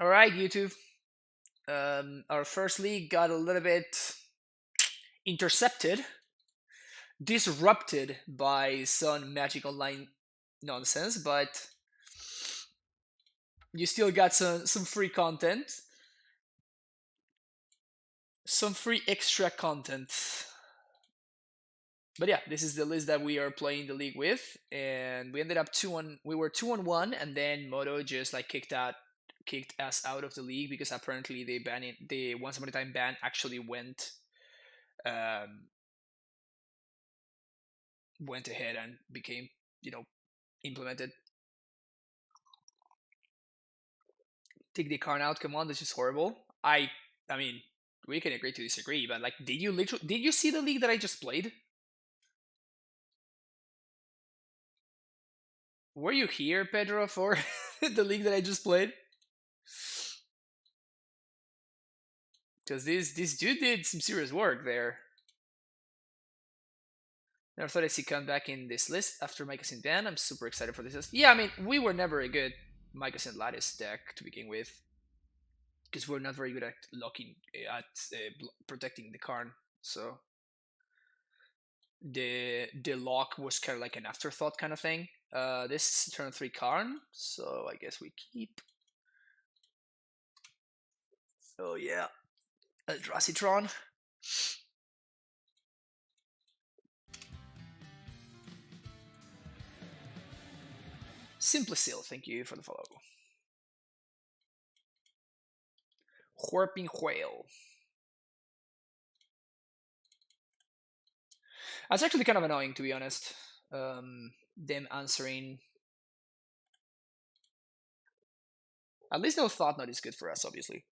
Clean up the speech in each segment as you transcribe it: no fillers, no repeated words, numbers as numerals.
All right, YouTube. Our first league got a little bit intercepted, disrupted by some Magic Online nonsense, but you still got some free content, some free extra content. But yeah, this is the list that we are playing the league with, and we ended up 2-1. We were 2-1, and then Moto just like kicked us out of the league because apparently the Once Upon a Time ban actually um, went ahead and became implemented. Take the Karn out. Come on, this is horrible. I mean, we can agree to disagree, but like, did you see the league that I just played? Were you here, Pedro, for the league that I just played? Because this dude did some serious work there. Never thought I'd see come back in this list after Mycosynth ban. I'm super excited for this list. Yeah, I mean, we were never a good Mycosynth Lattice deck to begin with, because we're not very good at protecting the Karn. So the lock was kind of like an afterthought kind of thing. This is turn 3 Karn, so I guess we keep. Oh yeah, Eldrazi Tron. Simplisil, thank you for the follow. Wharping Whale. That's actually kind of annoying, to be honest. Them answering. At least no Thought Knot is good for us, obviously.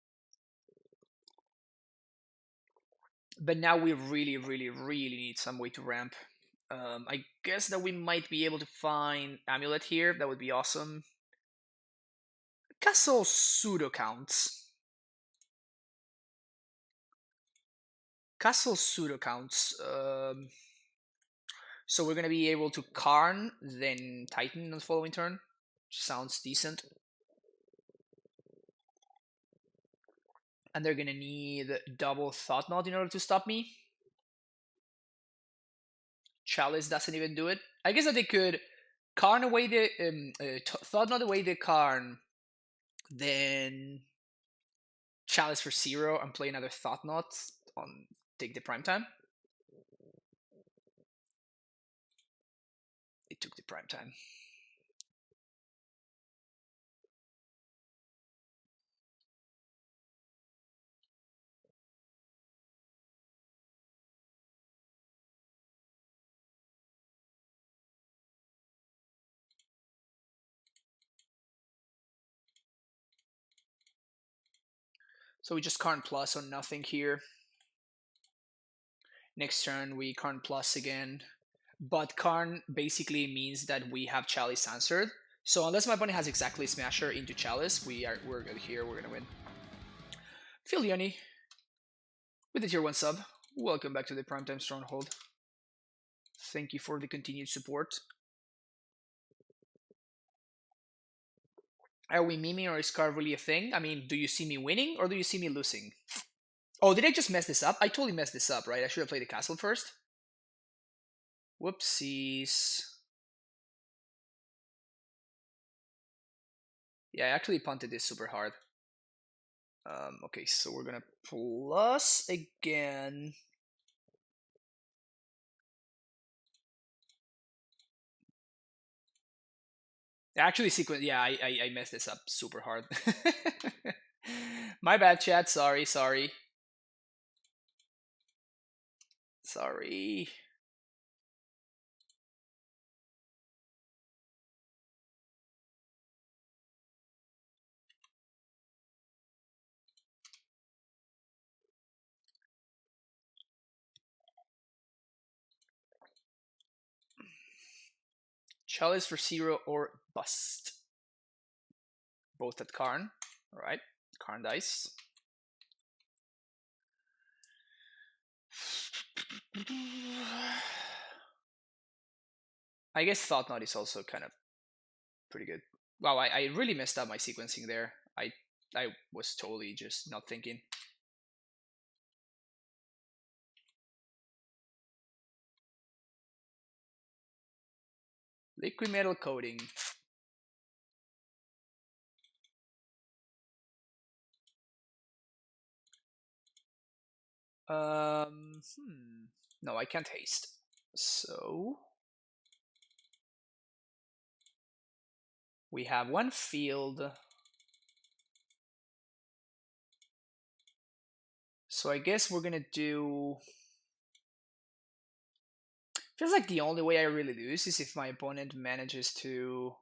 But now we really, really, really need some way to ramp. I guess that we might be able to find Amulet here. That would be awesome. Castle pseudo counts. Castle pseudo counts. So we're gonna be able to Karn, then Titan on the following turn. Sounds decent. And they're gonna need double Thought Knot in order to stop me. Chalice doesn't even do it. I guess that they could Karn away the Thought Knot away the Karn, then Chalice for 0 and play another Thought Knot on take the prime time. It took the prime time. So we just Karn plus on nothing here. Next turn we Karn plus again. But Karn basically means that we have Chalice answered. So unless my opponent has exactly Smasher into Chalice, we're good here. We're gonna win. Filioni with the tier 1 sub. Welcome back to the Primetime Stronghold. Thank you for the continued support. Are we memeing or is Car really a thing? I mean, do you see me winning or do you see me losing? Oh, did I just mess this up? I totally messed this up, right? I should have played the castle first. Whoopsies. Yeah, I actually punted this super hard. Okay, so we're gonna plus again. Actually, sequence. Yeah, I messed this up super hard. My bad, chat. Sorry. Chalice for 0 or bust. Both at Karn. Alright. Karn dice. I guess Thought Knot is also kind of pretty good. Wow, I really messed up my sequencing there. I I was totally just not thinking. Liquid metal coating. No, I can't haste. So we have one field. So I guess we're gonna do. Feels like the only way I really lose is if my opponent manages to.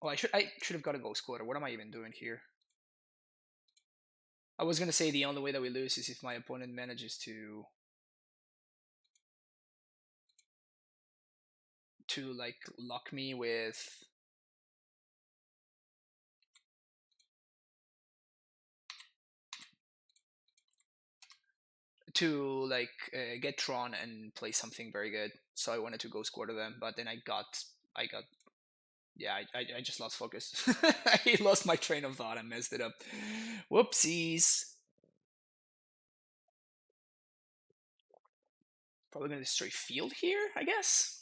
Oh, I should have got a ghost quarter. What am I even doing here? I was gonna say the only way that we lose is if my opponent manages to like lock me with to like get Tron and play something very good. So I wanted to go quarter them, but then I got yeah, I just lost focus. I lost my train of thought and messed it up. Whoopsies. Probably gonna destroy field here, I guess.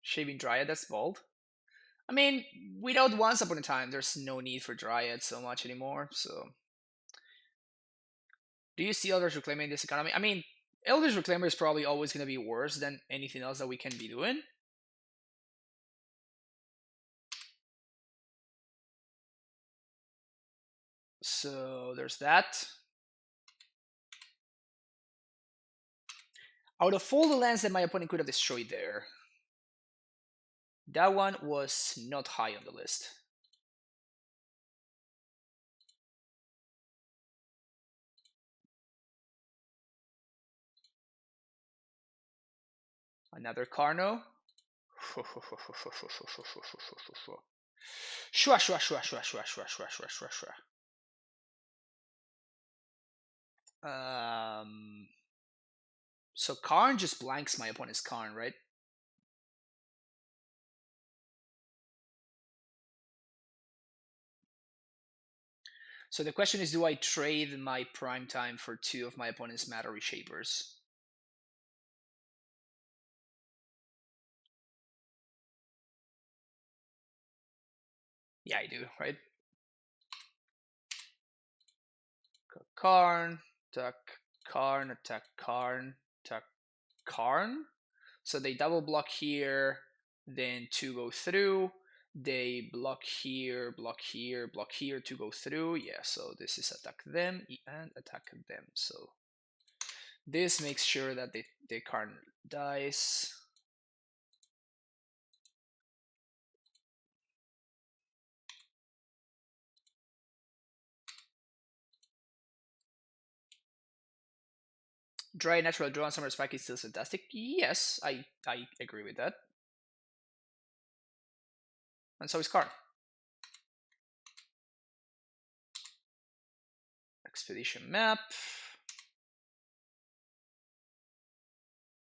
Shaving Dryad, that's bold. I mean, without Once Upon a Time, there's no need for Dryad so much anymore, so. Do you see Eldritch Reclaimer in this economy? I mean, Eldritch Reclaimer is probably always going to be worse than anything else that we can be doing. So there's that. Out of all the lands that my opponent could have destroyed there, that one was not high on the list. Another Carno. Shua, shua, shua, shua, shua, shua, shua, shua, shua, shua. So Karn just blanks my opponent's Karn, right? So the question is, do I trade my prime time for 2 of my opponent's Matter Reshapers? Yeah, I do, right? Karn, attack Karn, attack Karn, attack Karn. So they double block here, then 2 go through. They block here, block here, block here to go through. Yeah, so this is attack them and attack them. So this makes sure that the Karn dies. Dry natural draw on summer spike is still fantastic. Yes, I agree with that. And so is Karn. Expedition map.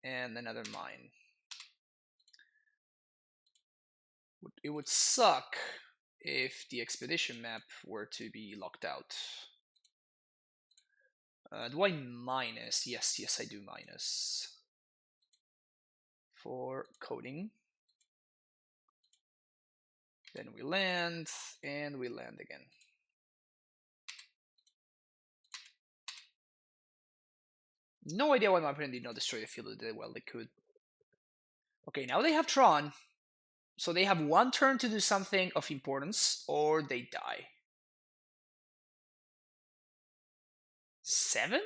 And another mine. It would suck if the expedition map were to be locked out. Do I minus? Yes, I do minus. For coding. Then we land, and we land again. No idea why my opponent did not destroy the field. They did well, they could. Okay, now they have Tron. So they have 1 turn to do something of importance, or they die. 7?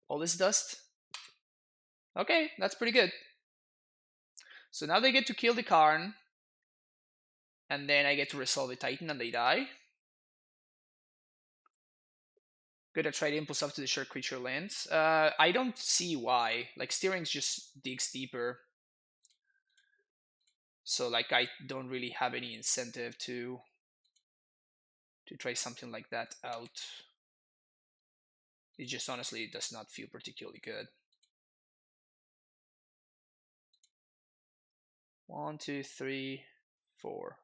All this dust? Okay, that's pretty good. So now they get to kill the Karn, and then I get to resolve the Titan and they die. Gonna try to impulse up to the short creature lands. I don't see why. Like, Steering's just digs deeper. So like I don't really have any incentive to try something like that out. It just honestly does not feel particularly good. 1, 2, 3, 4.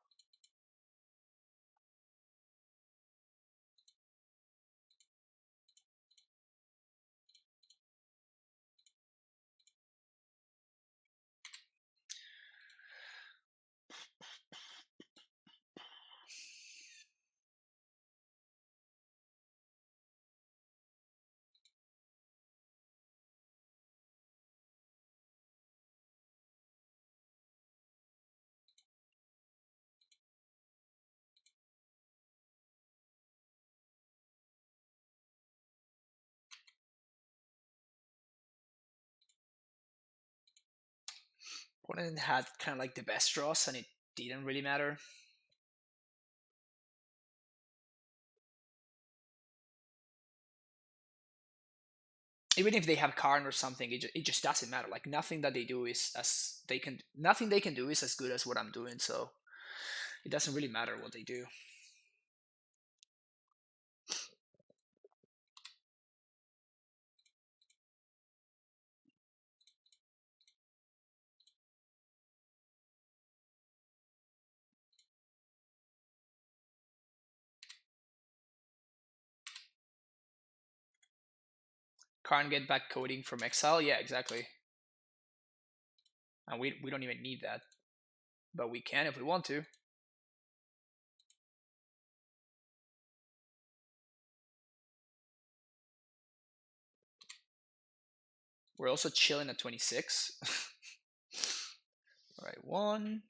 Opponent had kind of like the best draws, and it didn't really matter. Even if they have Karn or something, it just doesn't matter. Like nothing that they do is as they can. Nothing they can do is as good as what I'm doing. So it doesn't really matter what they do. Karn get back coding from exile. Yeah, exactly. And we don't even need that, but we can if we want to. We're also chilling at 26. All right, 1,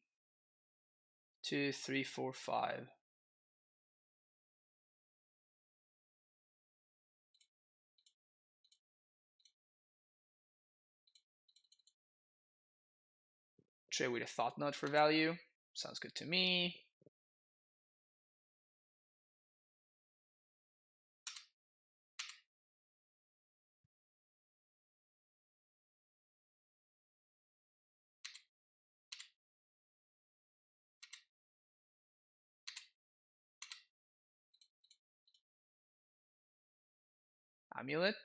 2, 3, 4, 5. Trade with a Thought Knot for value. Sounds good to me. Amulet.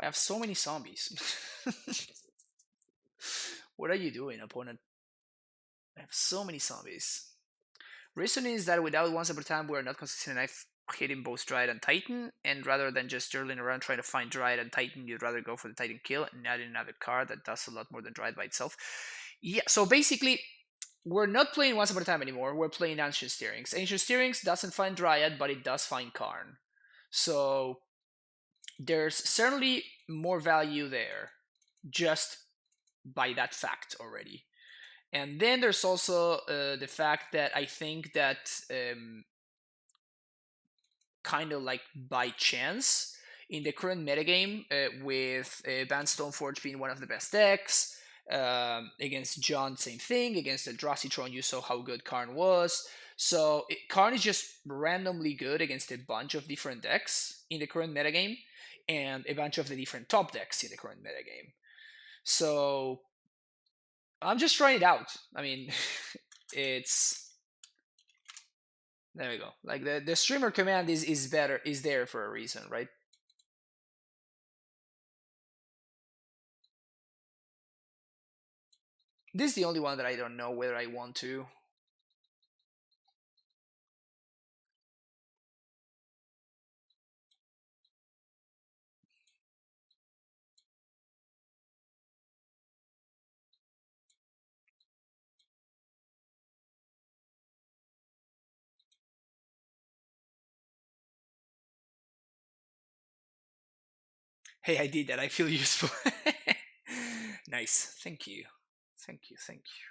I have so many zombies. What are you doing, opponent? I have so many zombies. Reason is that without Once Upon a Time, we're not consistent enough hitting both Dryad and Titan, and rather than just journaling around trying to find Dryad and Titan, you'd rather go for the Titan kill and add in another card that does a lot more than Dryad by itself. Yeah, so basically, we're not playing Once Upon a Time anymore, we're playing Ancient Steerings. Ancient Steerings doesn't find Dryad, but it does find Karn. So there's certainly more value there, just by that fact already. And then there's also the fact that I think that kind of like by chance in the current metagame, with Bant Stoneforge being one of the best decks, against John, same thing. Against Eldrazi Tron, you saw how good Karn was. So Karn is just randomly good against a bunch of different decks in the current metagame, and a bunch of the different top decks in the current metagame. So I'm just trying it out. I mean, it's there we go. Like the streamer command is better, is there for a reason, right? This is the only one that I don't know whether I want to. Hey, I did that. I feel useful. Nice. Thank you. Thank you. Thank you.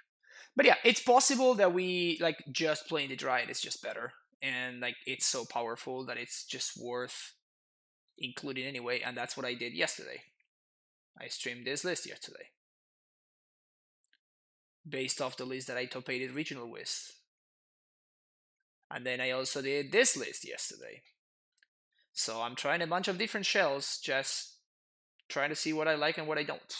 But yeah, it's possible that we like just playing the Dryad is just better. And like it's so powerful that it's just worth including anyway. And that's what I did yesterday. I streamed this list yesterday, based off the list that I top 8 regional with. And then I also did this list yesterday. So I'm trying a bunch of different shells, just trying to see what I like and what I don't.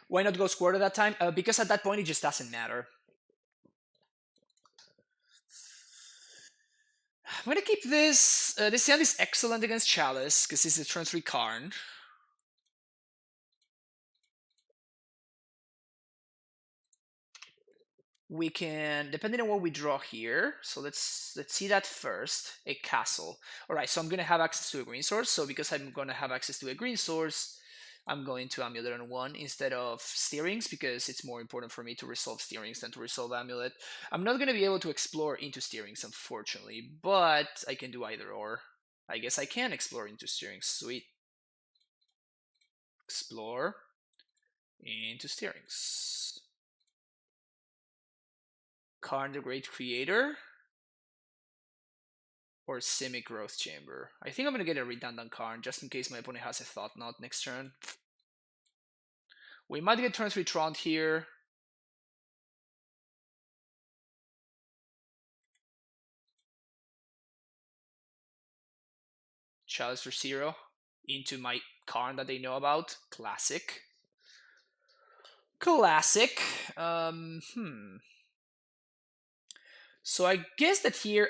Why not go squared at that time? Because at that point it just doesn't matter. I'm gonna keep this. This hand is excellent against Chalice because it's a turn 3 Karn. We can, depending on what we draw here. So let's see that first. A castle. All right. So I'm gonna have access to a green source. So because I'm gonna have access to a green source, I'm going to Amulet on 1 instead of Steerings because it's more important for me to resolve Steerings than to resolve Amulet. I'm not going to be able to explore into Steerings, unfortunately, but I can do either or. I guess I can explore into Steerings. Sweet. Explore into Steerings. Karn the Great Creator or Simic Growth Chamber. I think I'm going to get a redundant Karn just in case my opponent has a Thought Knot next turn. We might get turn 3 Tron here. Chalice for 0 into my Karn that they know about. Classic. Classic. So I guess that here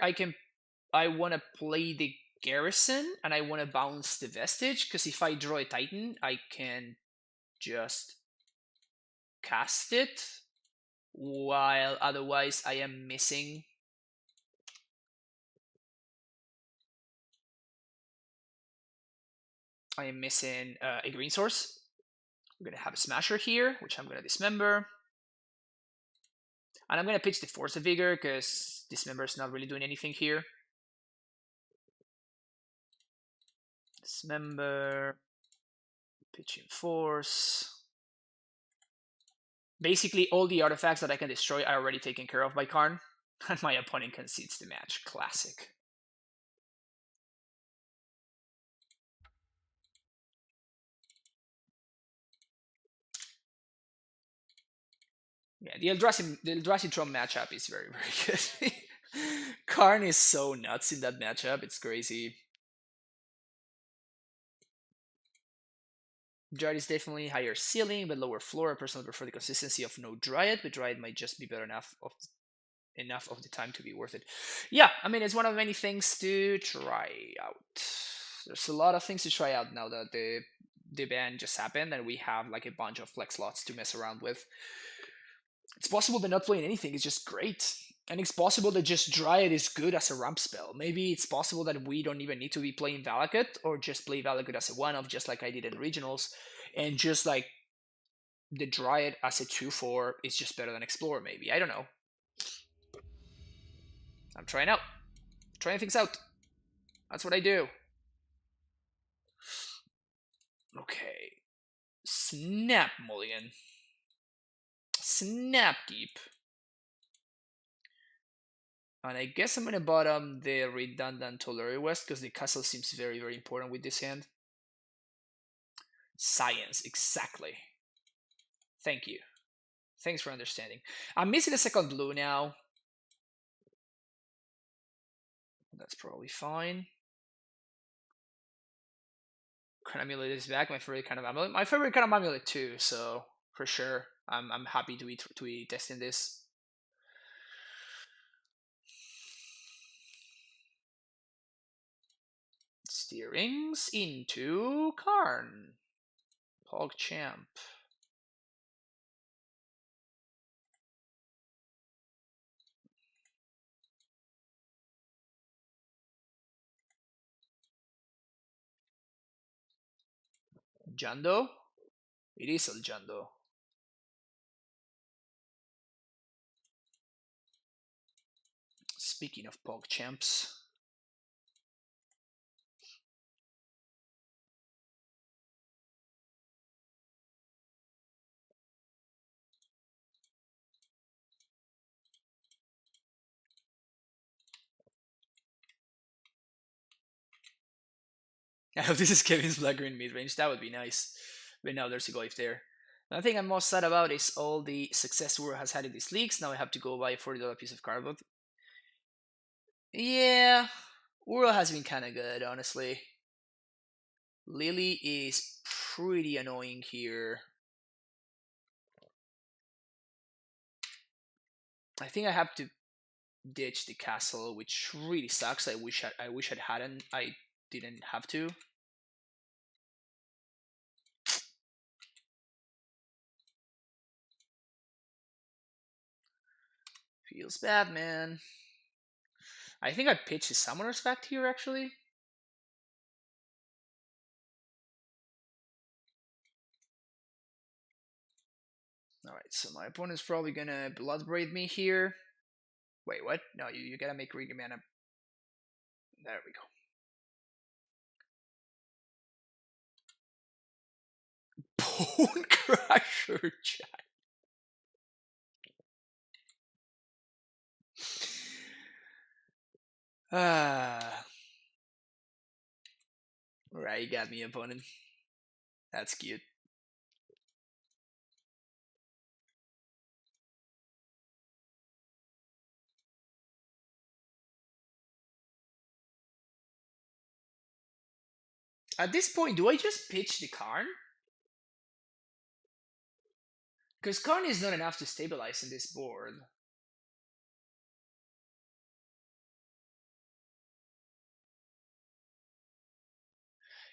I want to play the Garrison and I want to bounce the Vestige because if I draw a Titan, I can just cast it, while otherwise I am missing a green source. I'm gonna have a Smasher here, which I'm gonna dismember, and I'm gonna pitch the Force of Vigor because Dismember is not really doing anything here. Dismember, pitching Force. Basically, all the artifacts that I can destroy are already taken care of by Karn, and my opponent concedes the match. Classic. Yeah, the Eldrazi Tron matchup is very, very good. Karn is so nuts in that matchup, it's crazy. Dryad is definitely higher ceiling, but lower floor. I personally prefer the consistency of no Dryad, but Dryad might just be better enough of the time to be worth it. Yeah, I mean, it's one of many things to try out. There's a lot of things to try out now that the ban just happened, and we have like a bunch of flex slots to mess around with. It's possible that not playing anything is just great. And it's possible that just Dryad is good as a ramp spell. Maybe it's possible that we don't even need to be playing Valakut, or just play Valakut as a one-off, just like I did in regionals, and just like the Dryad as a 2/4 is just better than Explorer, maybe. I don't know. I'm trying things out. That's what I do. Okay. Snap Mulligan. Snap Deep. And I guess I'm gonna bottom the redundant Tolari West because the castle seems very, very important with this hand. Science, exactly. Thank you. Thanks for understanding. I'm missing a second blue now. That's probably fine. Karnulet is back. My favorite kind of amulet. My favorite kind of amulet too. So for sure, I'm happy to be testing this. Steerings into Karn. PogChamp. Jando? It is El Jando. Speaking of PogChamps. I hope this is Kevin's black green mid range. That would be nice. But now there's a Glyph there. The thing I'm most sad about is all the success Uro has had in these leagues. Now I have to go buy a $40 piece of cardboard. Yeah, Uro has been kind of good, honestly. Lily is pretty annoying here. I think I have to ditch the castle, which really sucks. I wish I hadn't. I didn't have to. Feels bad, man. I think I pitched the summoners back here actually. Alright, so my opponent's probably gonna Bloodbraid me here. Wait, what? No, you gotta make greedy mana. There we go. Bone Crusher chat. Ah. Right, you got me, opponent. That's cute. At this point, do I just pitch the Karn? Because Karn is not enough to stabilize in this board.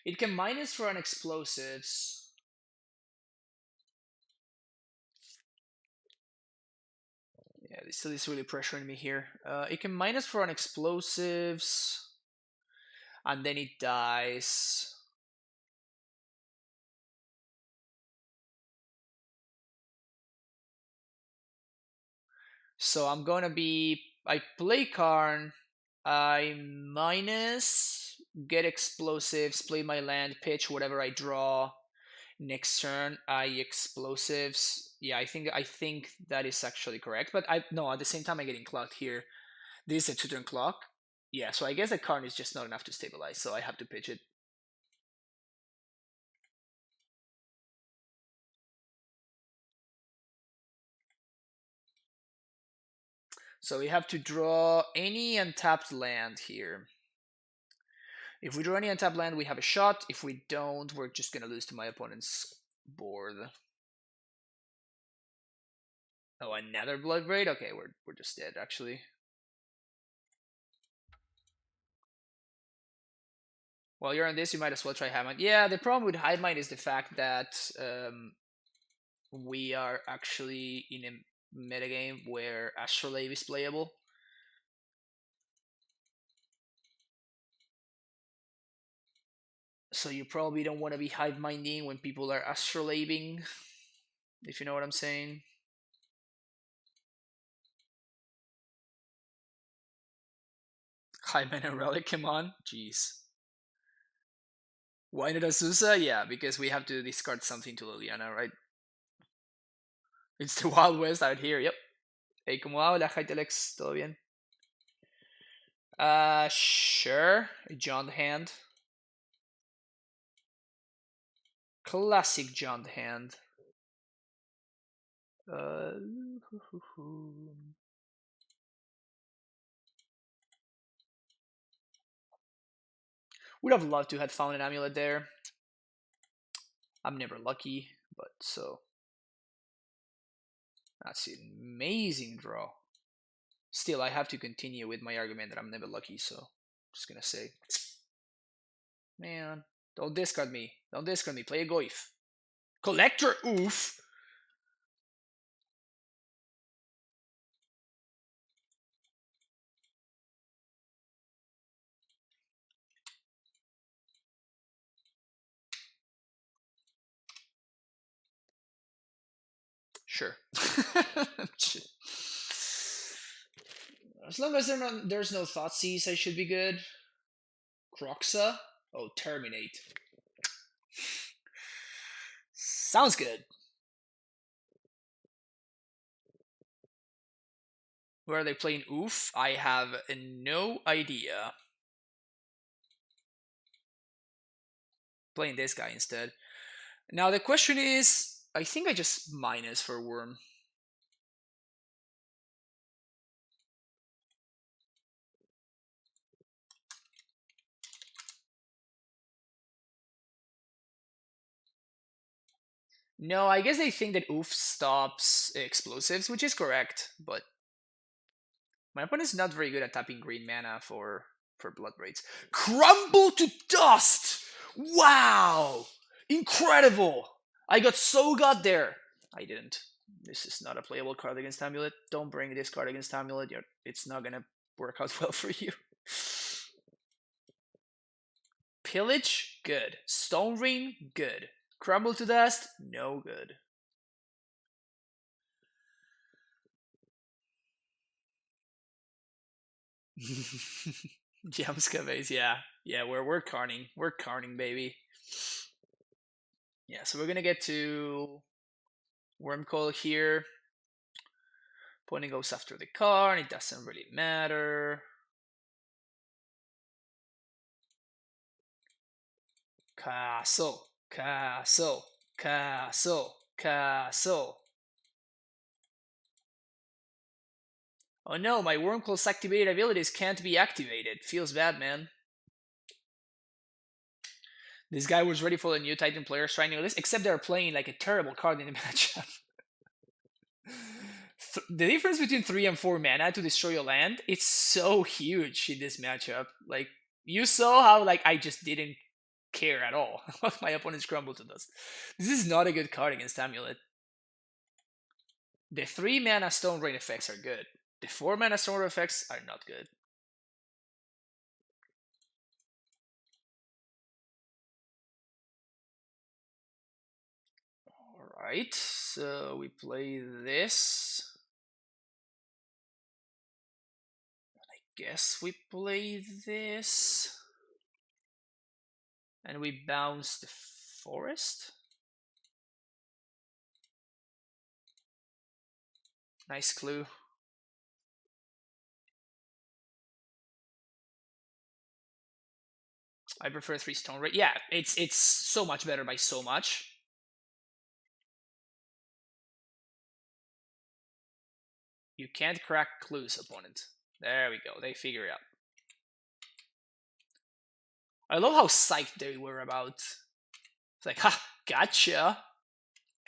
It can minus for an explosives. Yeah, this still is really pressuring me here. It can minus for an explosives. And then it dies. So I'm gonna be. I play Karn. I minus, get explosives, play my land, pitch whatever I draw. Next turn, I explosives. Yeah, I think that is actually correct. But I no, at the same time I'm getting clocked here. This is a 2-turn clock. Yeah, so I guess the Karn is just not enough to stabilize, so I have to pitch it. So we have to draw any untapped land here. If we draw any untapped land, we have a shot. If we don't, we're just gonna lose to my opponent's board. Oh, another Bloodbraid? Okay, we're just dead, actually. While you're on this, you might as well try Hivemind. Yeah, the problem with Hivemind is the fact that we are actually in a metagame where Astrolabe is playable. So you probably don't want to be Hiveminding when people are Astrolabing, if you know what I'm saying. Highman and Relic, come on. Jeez. Why not Azusa? Yeah, because we have to discard something to Liliana, right? It's the Wild West out here, yep. Hey, ¿cómo va? Hola, Hytelex, ¿todo bien? Sure. John Hand. Classic John Hand. Would have loved to have found an amulet there. I'm never lucky, but so. That's an amazing draw. Still, I have to continue with my argument that I'm never lucky, so I'm just gonna say. Man, don't discard me. Don't discard me. Play a Goif. Collector, oof. Sure. As long as there's no Thoughtseize, I should be good. Croxa? Oh, Terminate. Sounds good. Where are they playing oof? I have no idea. Playing this guy instead. Now the question is, I think I just minus for Worm. No, I guess they think that Oof stops explosives, which is correct, but my opponent's not very good at tapping green mana for Blood Braids. Crumble to dust! Wow! Incredible! I got so got there. I didn't. This is not a playable card against Amulet. Don't bring this card against Amulet. It's not gonna work out well for you. Pillage, good. Stone Ring, good. Crumble to dust, no good. Jamska base, yeah. Yeah, we're carning. We're carning, baby. Yeah, so we're gonna get to Wormcoil here. Opponent goes after the card, it doesn't really matter. Castle, castle, castle, castle. Oh no, my Wormcoil's activated abilities can't be activated. Feels bad, man. This guy was ready for the new Titan players trying to list, except they're playing like a terrible card in the matchup. The difference between 3 and 4 mana to destroy your land, it's so huge in this matchup. Like, you saw how like I just didn't care at all about my opponent's crumble to dust. This is not a good card against Amulet. The 3 mana Stone Rain effects are good. The 4 mana Stone Rain effects are not good. Alright, so we play this. I guess we play this. And we bounce the forest. Nice clue. I prefer 3 Stone Rain. Yeah, it's so much better by so much. You can't crack clues, opponent. There we go. They figure it out. I love how psyched they were about. It's like, ha, gotcha,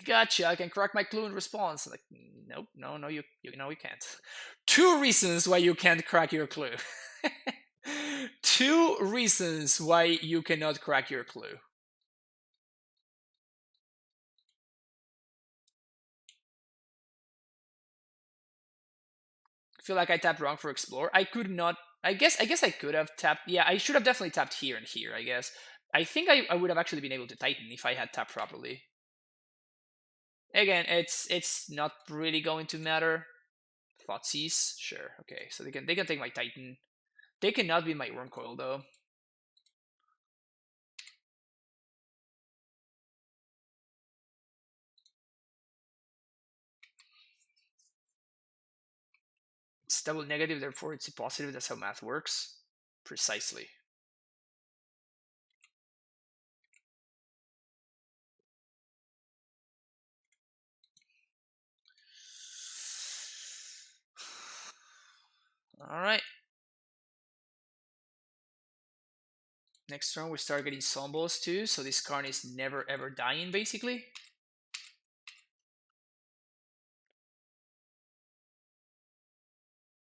gotcha. I can crack my clue in response. Like, nope, no, you can't. 2 reasons why you can't crack your clue. 2 reasons why you cannot crack your clue. I feel like I tapped wrong for explore. I could not. I guess I could have tapped. Yeah, I should have definitely tapped here and here. I guess. I think I would have actually been able to Titan if I had tapped properly. Again, it's not really going to matter. Thoughtseize, sure, okay. So they can take my Titan. They cannot be my Wormcoil though. It's double negative, therefore it's a positive. That's how math works. Precisely. Alright. Next turn we start getting Sombols too, so this card is never ever dying basically.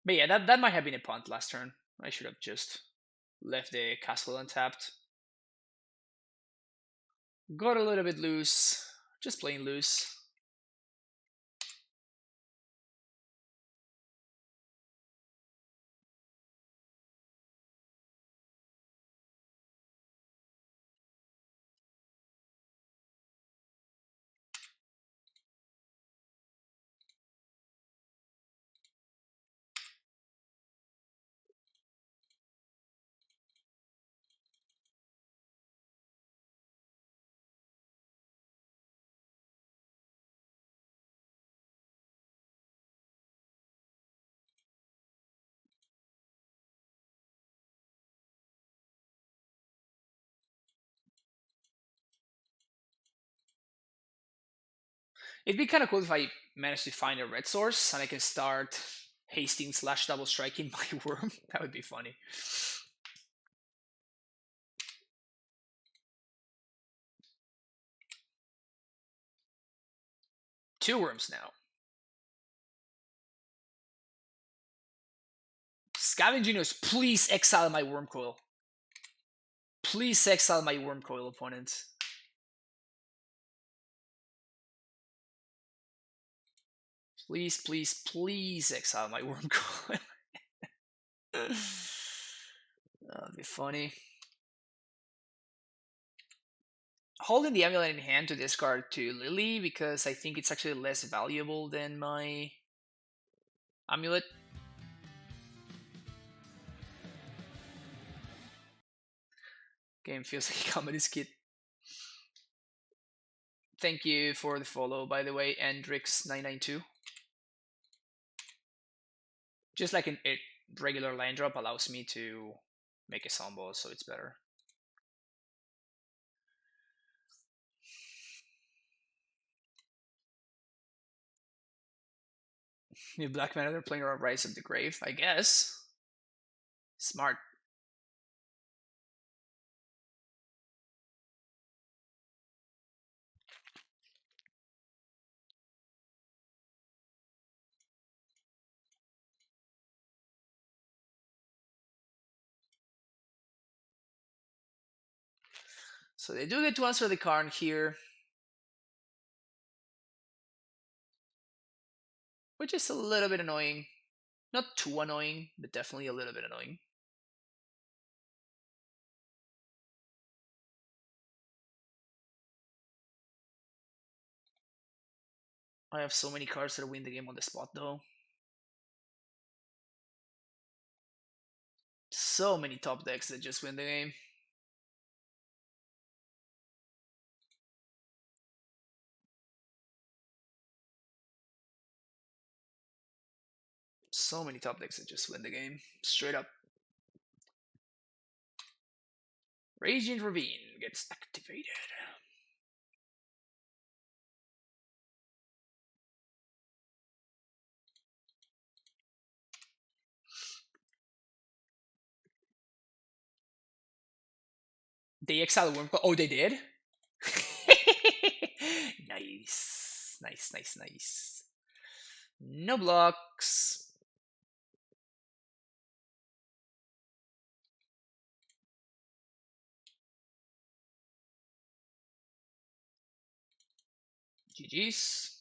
But yeah, that might have been a punt last turn. I should have just left the castle untapped. Got a little bit loose. Just playing loose. It'd be kind of cool if I managed to find a red source and I can start hasting slash double striking my worm. That would be funny. Two worms now. Scavenging Ooze, please exile my worm coil. Please exile my worm coil opponent. Please, please, please exile my worm coil. That'd be funny. Holding the amulet in hand to discard to Lily because I think it's actually less valuable than my amulet. Game feels like a comedy skit. Thank you for the follow, by the way, Andrix992. Just like a regular land drop allows me to make a combo, so it's better. New black mana, they're playing around Rise of the Grave, I guess. Smart. So they do get to answer the Karn here, which is a little bit annoying. Not too annoying, but definitely a little bit annoying. I have so many cards that win the game on the spot, though. So many top decks that just win the game. So many top decks that just win the game. Straight up. Raging Ravine gets activated. They exiled Wormcoil. Oh, they did? Nice. Nice, nice, nice. No blocks. GG's.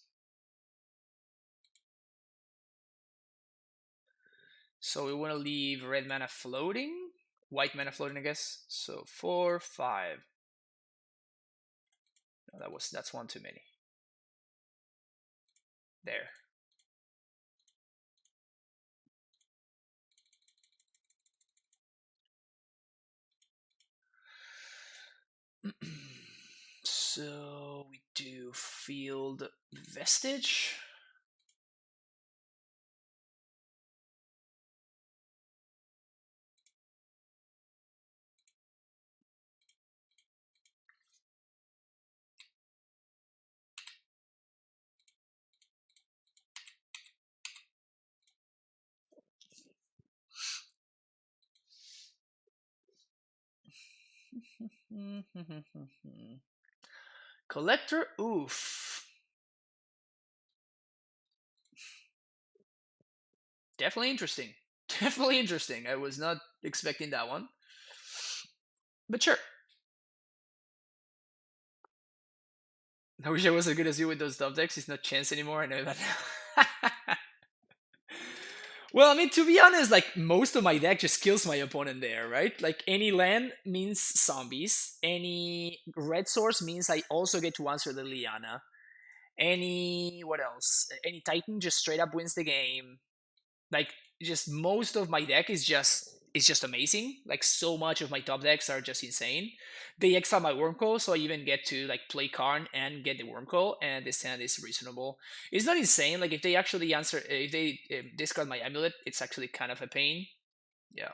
So we want to leave red mana floating. White mana floating, I guess. So 4, 5. No, that's one too many. There. So we do Field Vestige. Collector, oof. Definitely interesting. Definitely interesting. I was not expecting that one. But sure. I wish I was as good as you with those top decks. It's not chance anymore. I know that. Well, I mean, to be honest, like most of my deck just kills my opponent there, right? Like any land means zombies. Any red source means I also get to answer the Liana. Any what else? Any Titan just straight up wins the game. Like just most of my deck is just amazing. Like so much of my top decks are just insane. They exile my Wormcoil, so I even get to like play Karn and get the Wormcoil, and this hand is reasonable. It's not insane. Like if they actually answer, if they discard my Amulet, it's actually kind of a pain. Yeah.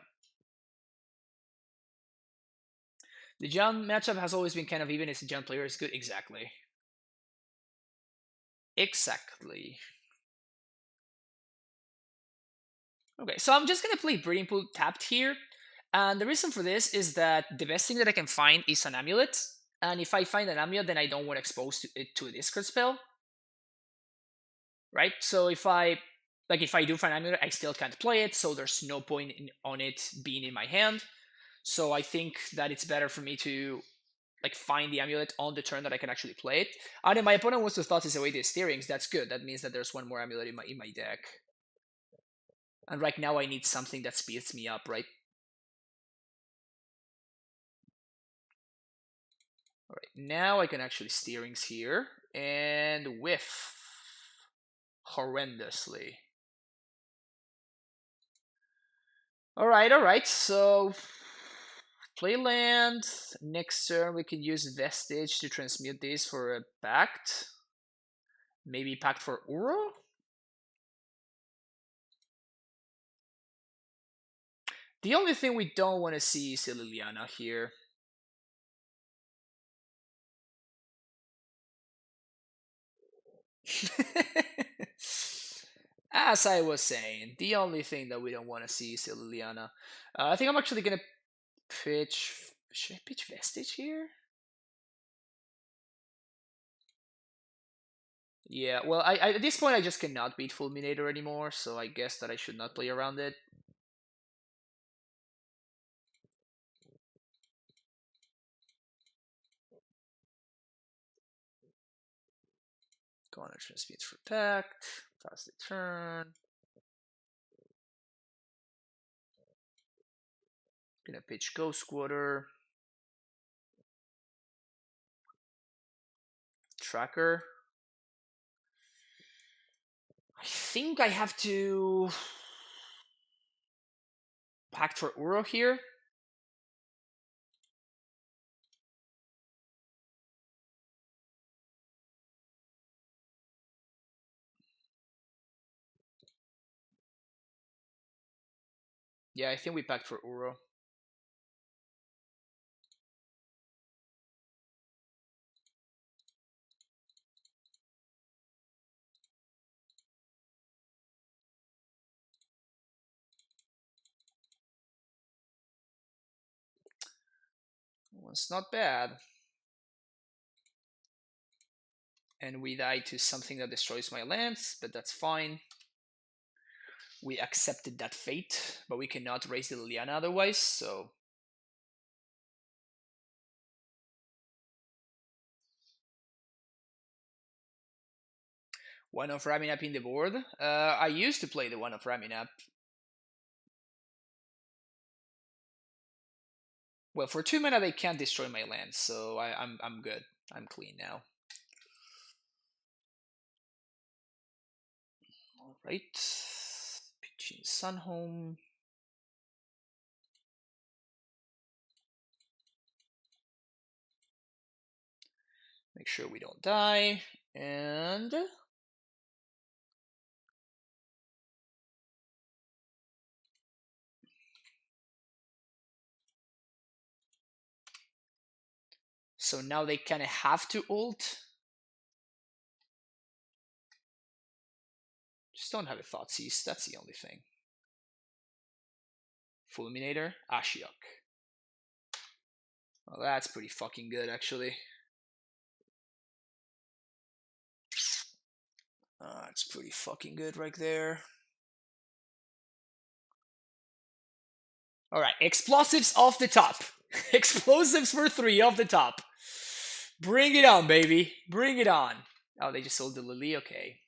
The John matchup has always been kind of even as a John player is good. Exactly. Exactly. Okay, so I'm just gonna play Breeding Pool tapped here. And the reason for this is that the best thing that I can find is an amulet. And if I find an amulet, then I don't want to expose it to a discard spell. Right? So if I do find an amulet, I still can't play it, so there's no point on it being in my hand. So I think that it's better for me to like find the amulet on the turn that I can actually play it. And if my opponent wants to Thoughtless away the steerings, that's good. That means that there's one more amulet in my deck. And right now I need something that speeds me up, right? Alright, now I can actually steerings here and whiff horrendously. Alright, so play land. Next turn we can use Vestige to transmute this for a Pact. Maybe Pact for Uro? The only thing we don't want to see is Liliana here. As I was saying, the only thing that we don't want to see is Liliana. I think I'm actually gonna pitch. Should I pitch Vestige here? Yeah, well, I at this point I just cannot beat Fulminator anymore, so I guess that I should not play around it. Gonna transmute for Pact. Pass the turn. Gonna pitch Ghost Quarter. Tracker. I think I have to Pact for Uro here. Yeah, I think we Pact for Uro. Well, it's not bad. And we die to something that destroys my lands, but that's fine. We accepted that fate, but we cannot raise the Liliana otherwise, so... One of Raminap in the board. I used to play the one of Raminap. Well, for 2 mana they can't destroy my lands, so I'm good. I'm clean now. Alright. Pitching Sunhome. Make sure we don't die. And... so now they kind of have to ult. Just don't have a Thoughtseize, that's the only thing. Fulminator, Ashiok. Well, that's pretty fucking good, actually. It's pretty fucking good right there. Alright, explosives off the top. Explosives for 3 off the top. Bring it on, baby. Bring it on. Oh, they just sold the Lily? Okay.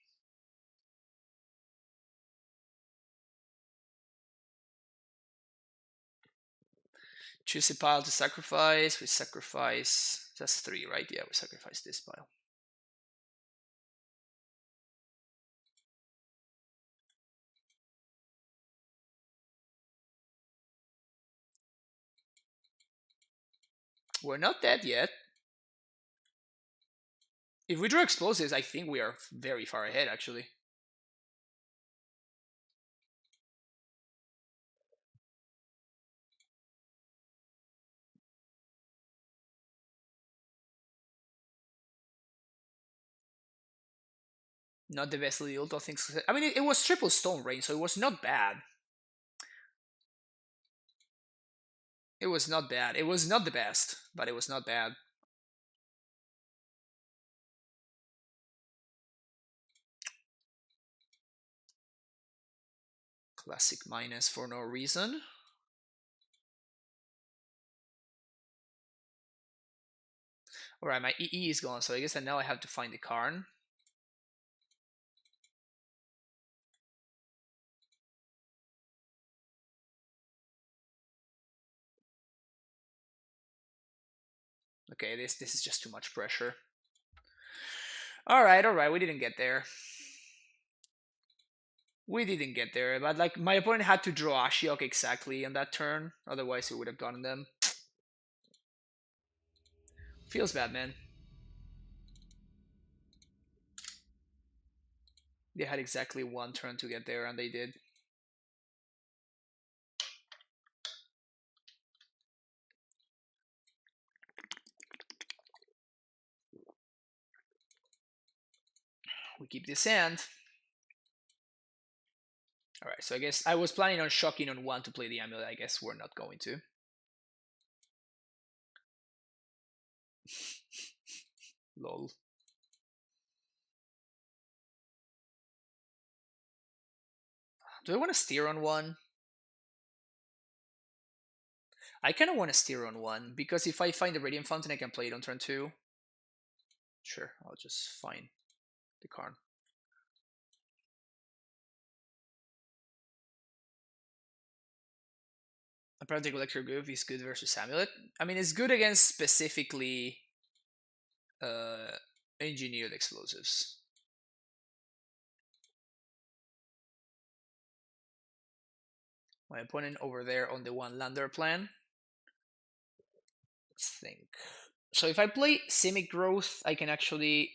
Choose a pile to sacrifice. We sacrifice... That's 3, right? Yeah, we sacrifice this pile. We're not dead yet. If we draw explosives, I think we are very far ahead, actually. Not the best ult, all things. I mean, it was triple stone rain, so it was not bad. It was not bad. It was not the best, but it was not bad. Classic minus for no reason. Alright, my EE is gone, so I guess now I have to find the Karn. Okay, this is just too much pressure. Alright, we didn't get there. We didn't get there, but like my opponent had to draw Ashiok exactly on that turn, otherwise he would have gotten them. Feels bad, man. They had exactly one turn to get there, and they did. We keep this hand. Alright, so I guess I was planning on shocking on one to play the amulet. I guess we're not going to. Lol. Do I want to steer on one? I kind of want to steer on one, because if I find the Radiant Fountain, I can play it on turn 2. Sure, I'll just find the Karn. Apparently Collector Groove is good versus Amulet. I mean, it's good against specifically engineered explosives. My opponent over there on the one lander plan. Let's think. So if I play Simic Growth, I can actually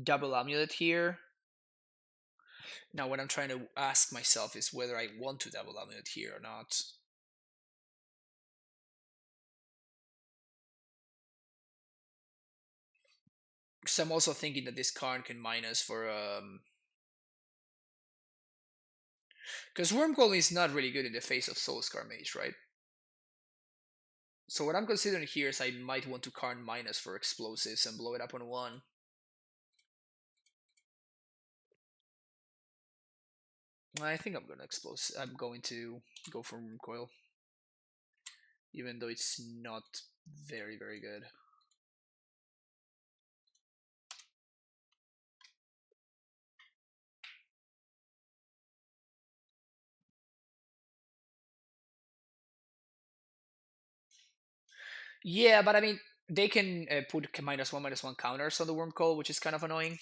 double Amulet here. Now what I'm trying to ask myself is whether I want to double Amulet here or not. Because I'm also thinking that this card can minus for because Wormcoil is not really good in the face of Soulscar Mage, right? So what I'm considering here is I might want to Karn minus for explosives and blow it up on one. I think I'm going to go for Wormcoil, even though it's not very good. Yeah, but I mean, they can put -1/-1 counters on the Wormcoil, which is kind of annoying.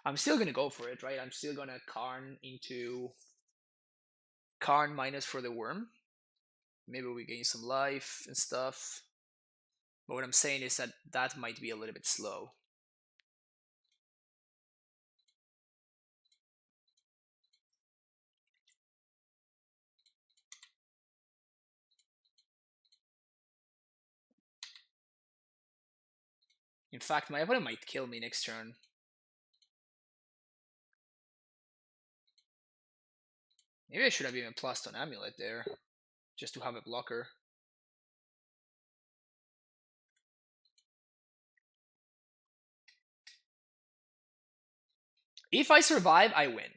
I'm still gonna go for it, right? I'm still gonna Karn into Karn minus for the worm. Maybe we gain some life and stuff. But what I'm saying is that that might be a little bit slow. In fact, my opponent might kill me next turn. Maybe I should have even plussed on Amulet there, just to have a blocker. If I survive, I win,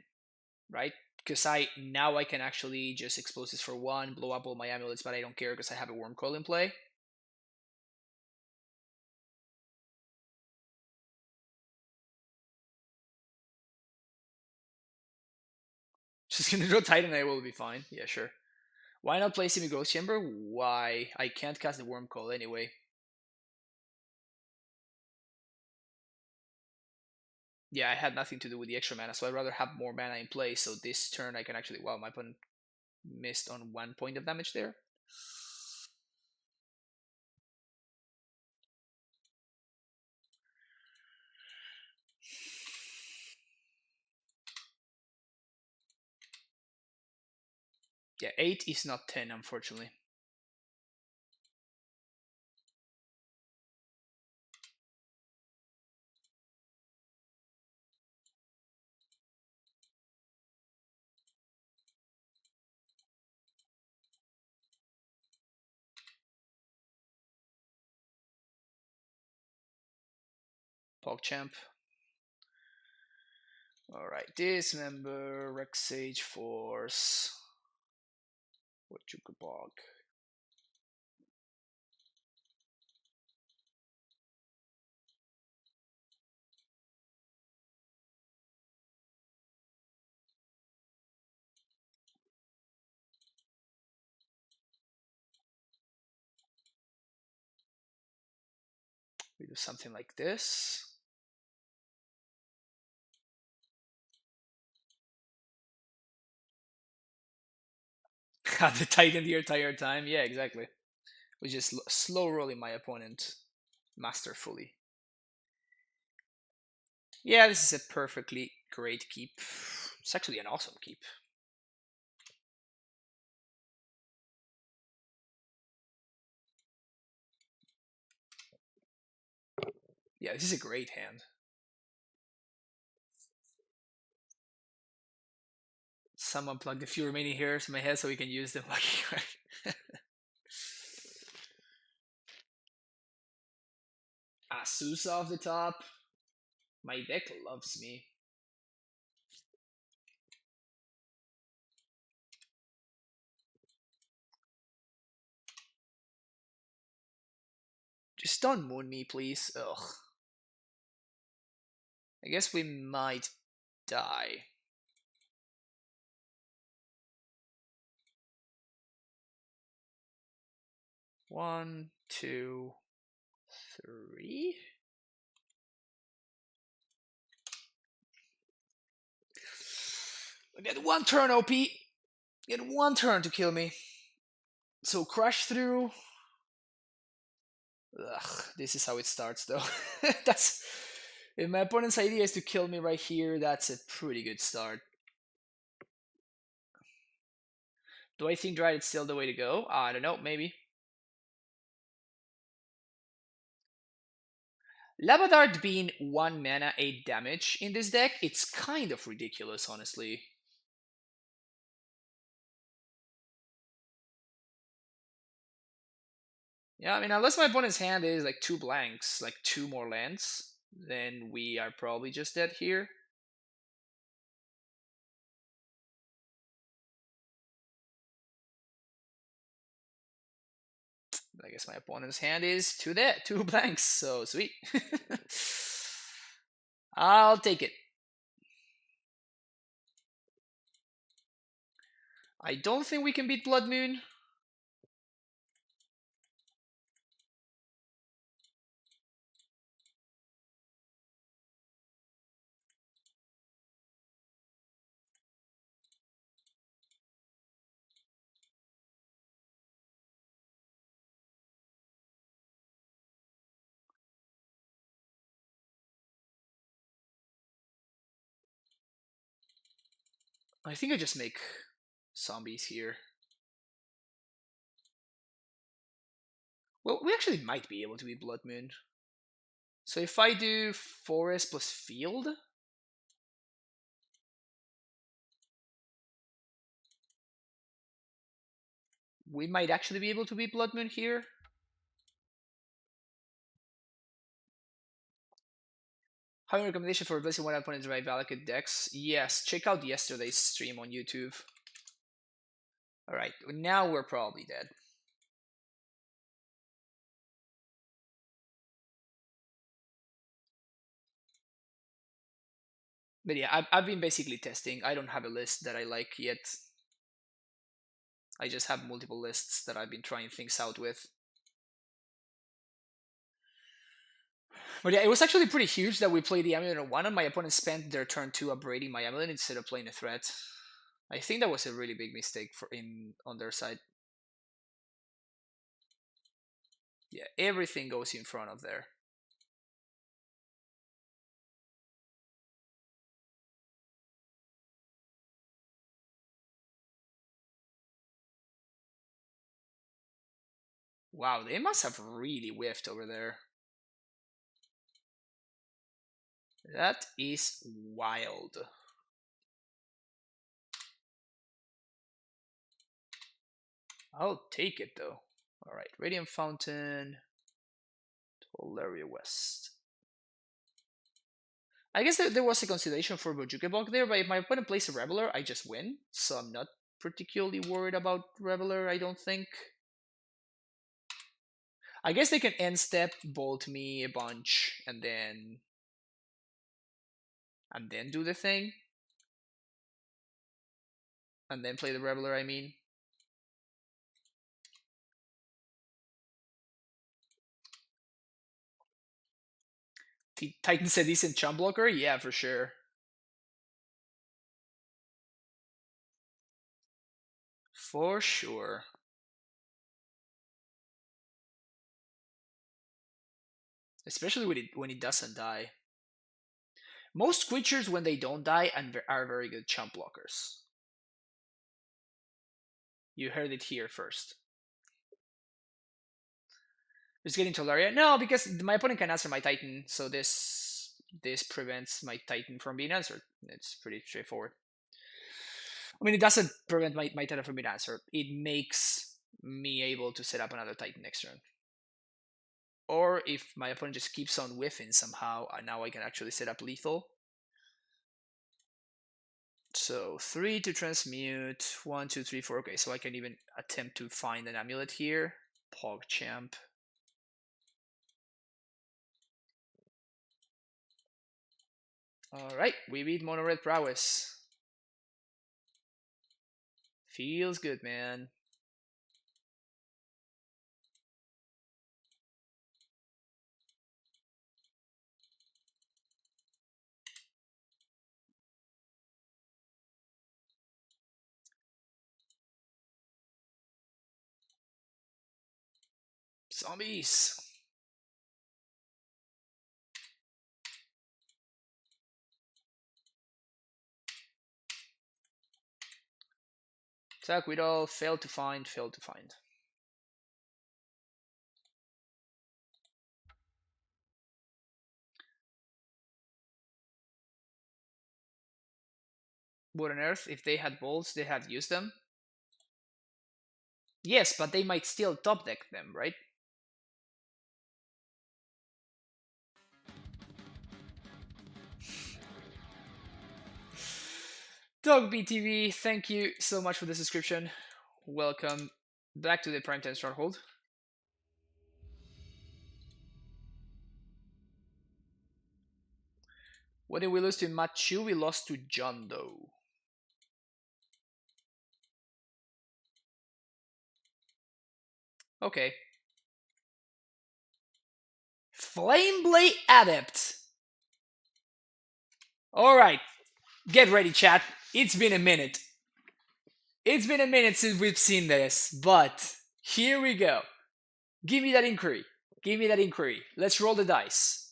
right? Because now I can actually just expose this for one, blow up all my amulets, but I don't care because I have a Wormcoil in play. Just gonna draw Titan, I will be fine. Yeah, sure. Why not play Simi Ghost Chamber? Why? I can't cast the Wormcoil anyway. Yeah, I had nothing to do with the extra mana, so I'd rather have more mana in play. So this turn I can actually. Wow, my opponent missed on 1 point of damage there. Yeah, 8 is not 10, unfortunately. PogChamp. Alright, Dismember, Rex Sage Force. What you could bog. We do something like this. Have the Titan the entire time? Yeah, exactly. We just slow rolling my opponent masterfully. Yeah, this is a perfectly great keep. It's actually an awesome keep. Yeah, this is a great hand. Someone plugged a few remaining hairs in my head so we can use them. Asus off the top. My deck loves me. Just don't moon me, please. Ugh. I guess we might die. One, two, three. Get one turn, OP. Get one turn to kill me. So crush through. Ugh, this is how it starts, though. That's if my opponent's idea is to kill me right here. That's a pretty good start. Do I think Dryad is still the way to go? I don't know. Maybe. Lava Dart being 1 mana, 8 damage in this deck, it's kind of ridiculous, honestly. Yeah, I mean, unless my opponent's hand is like 2 blanks, like 2 more lands, then we are probably just dead here. I guess my opponent's hand is 2 dead, 2 blanks, so sweet. I'll take it. I don't think we can beat Blood Moon. I think I just make zombies here. Well, we actually might be able to beat Blood Moon. So if I do Forest plus Field, we might actually be able to beat Blood Moon here. Having a recommendation for replacing one opponent's right Valakut decks? Yes, check out yesterday's stream on YouTube. Alright, now we're probably dead. But yeah, I've been basically testing. I don't have a list that I like yet. I just have multiple lists that I've been trying things out with. But yeah, it was actually pretty huge that we played the Amulet on 1 and my opponent spent their turn 2 upgrading my Amulet instead of playing a threat. I think that was a really big mistake on their side. Yeah, everything goes in front of there. Wow, they must have really whiffed over there. That is wild. I'll take it though. Alright, Radiant Fountain, Tolaria West. I guess there was a consideration for Bojuke block there, but if my opponent plays a Reveler, I just win. So I'm not particularly worried about Reveler, I don't think. I guess they can end step, bolt me a bunch, and then do the thing. And then play the Reveler, I mean. Titan's a decent chump blocker? Yeah, for sure. For sure. Especially when it doesn't die. Most creatures, when they don't die, are very good chump blockers. You heard it here first. Just getting Tolaria? No, because my opponent can answer my Titan, so this prevents my Titan from being answered. It's pretty straightforward. I mean, it doesn't prevent my Titan from being answered. It makes me able to set up another Titan next turn. Or if my opponent just keeps on whiffing somehow, now I can actually set up lethal. So 3 to transmute, 1, 2, 3, 4. Okay, so I can even attempt to find an amulet here. PogChamp. Alright, we beat Mono Red Prowess. Feels good, man. Zombies. Attack with all, failed to find. Wood and Earth, if they had bolts, they had used them. Yes, but they might still top deck them, right? Dog BTV, thank you so much for the subscription. Welcome back to the Primetime Stronghold. What did we lose to Machu? We lost to John Doe. Okay. Flameblade Adept. Alright. Get ready, chat. It's been a minute. It's been a minute since we've seen this, but here we go. Give me that inquiry. Give me that inquiry. Let's roll the dice.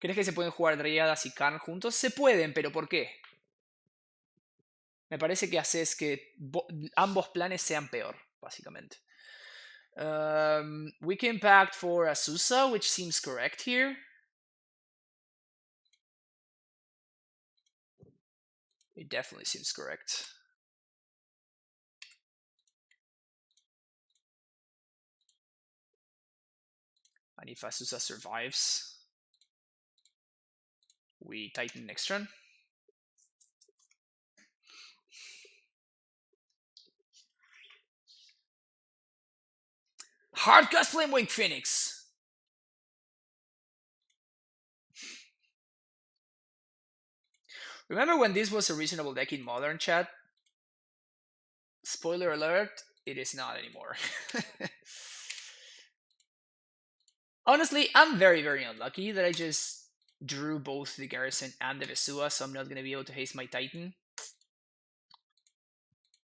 ¿Crees que se pueden jugar Dryadas y Karn juntos? Se pueden, pero ¿por qué? Me parece que haces que ambos planes sean peor, básicamente. We can pact for Azusa, which seems correct here. It definitely seems correct. And if Azusa survives, we Titan next turn. Hardcast Flamewing Phoenix! Remember when this was a reasonable deck in Modern, chat? Spoiler alert, it is not anymore. Honestly, I'm very, very unlucky that I just drew both the Garrison and the Vesua, so I'm not going to be able to haste my Titan.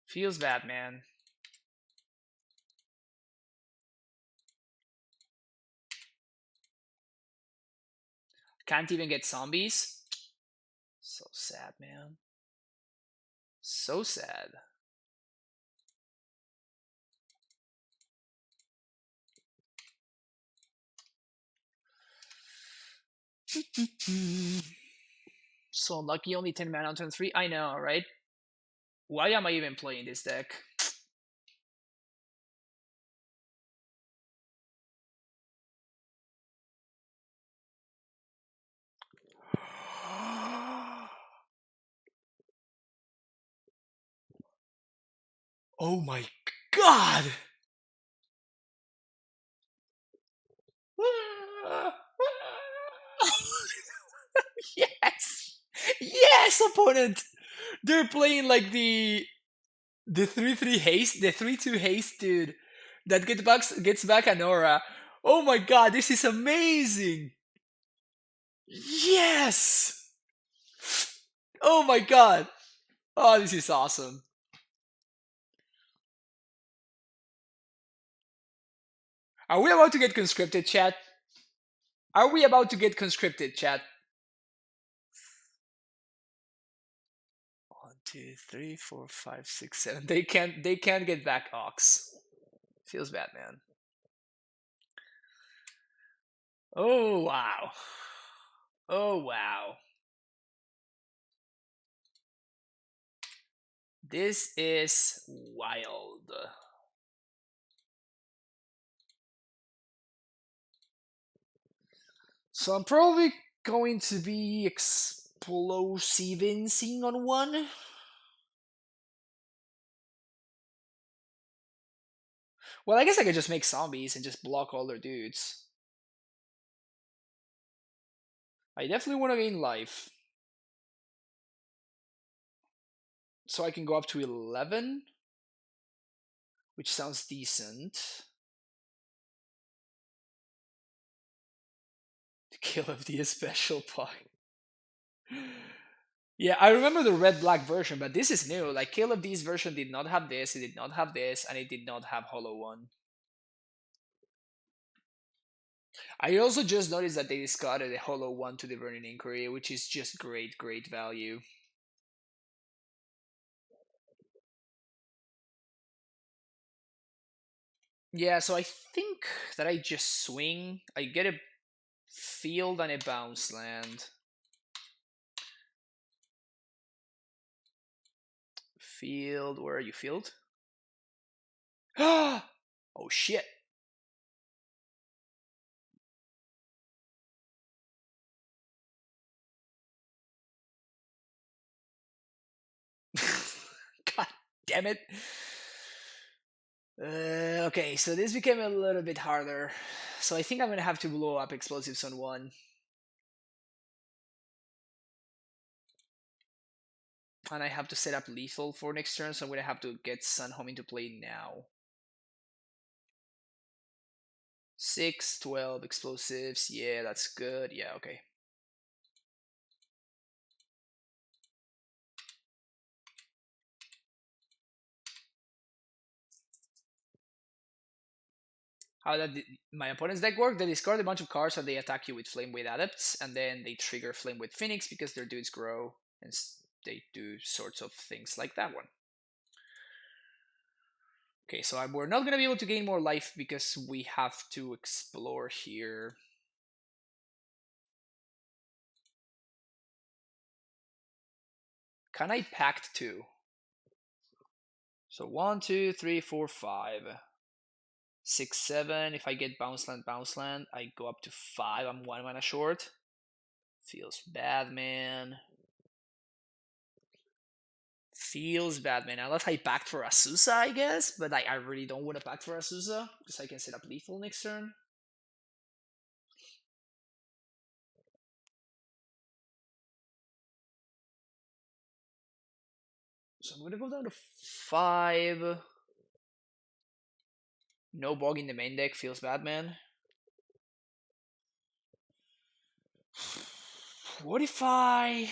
Feels bad, man. Can't even get zombies. So sad, man. So sad. So lucky, only 10 mana on turn 3. I know, right? Why am I even playing this deck? Oh my god! Yes! Yes, opponent! They're playing like the 3-3 haste, the 3-2 haste, dude. That gets back an aura. Oh my god, this is amazing! Yes! Oh my god! Oh, this is awesome. Are we about to get conscripted, chat? Are we about to get conscripted, chat? 1, 2, 3, 4, 5, 6, 7. They can't get back Ox. Feels bad, man. Oh wow. Oh wow. This is wild. So I'm probably going to be explosiving on one. Well, I guess I could just make zombies and just block all their dudes. I definitely want to gain life. So I can go up to 11, which sounds decent. The kill of the special pack. Yeah, I remember the red-black version, but this is new. Like, Kill of These version did not have this, it did not have this, and it did not have Hollow One. I also just noticed that they discarded the Hollow One to the Burning Inquiry, which is just great, great value. Yeah, so I think that I just swing. I get a field and a bounce land. Field, where are you, field? Oh shit. God damn it. Okay, so this became a little bit harder. So I think I'm gonna have to blow up explosives on one. And I have to set up lethal for next turn, so I'm gonna have to get Sun Home into play now. 6, 12 explosives. Yeah, that's good. Yeah, okay. How that my opponent's deck work? They discard a bunch of cards and they attack you with Flame Wave Adepts, and then they trigger Flame Wave Phoenix because their dudes grow, and they do sorts of things like that one. Okay, so we're not gonna be able to gain more life because we have to explore here. Can I pact 2? So 1, 2, 3, 4, 5. 6, 7. If I get bounce land, I go up to 5. I'm 1 mana short. Feels bad, man. Feels bad, man. Unless I pact for Azusa, I guess. But I really don't want to pact for Azusa because I can set up lethal next turn. So I'm gonna go down to 5. No bog in the main deck. Feels bad, man. What if I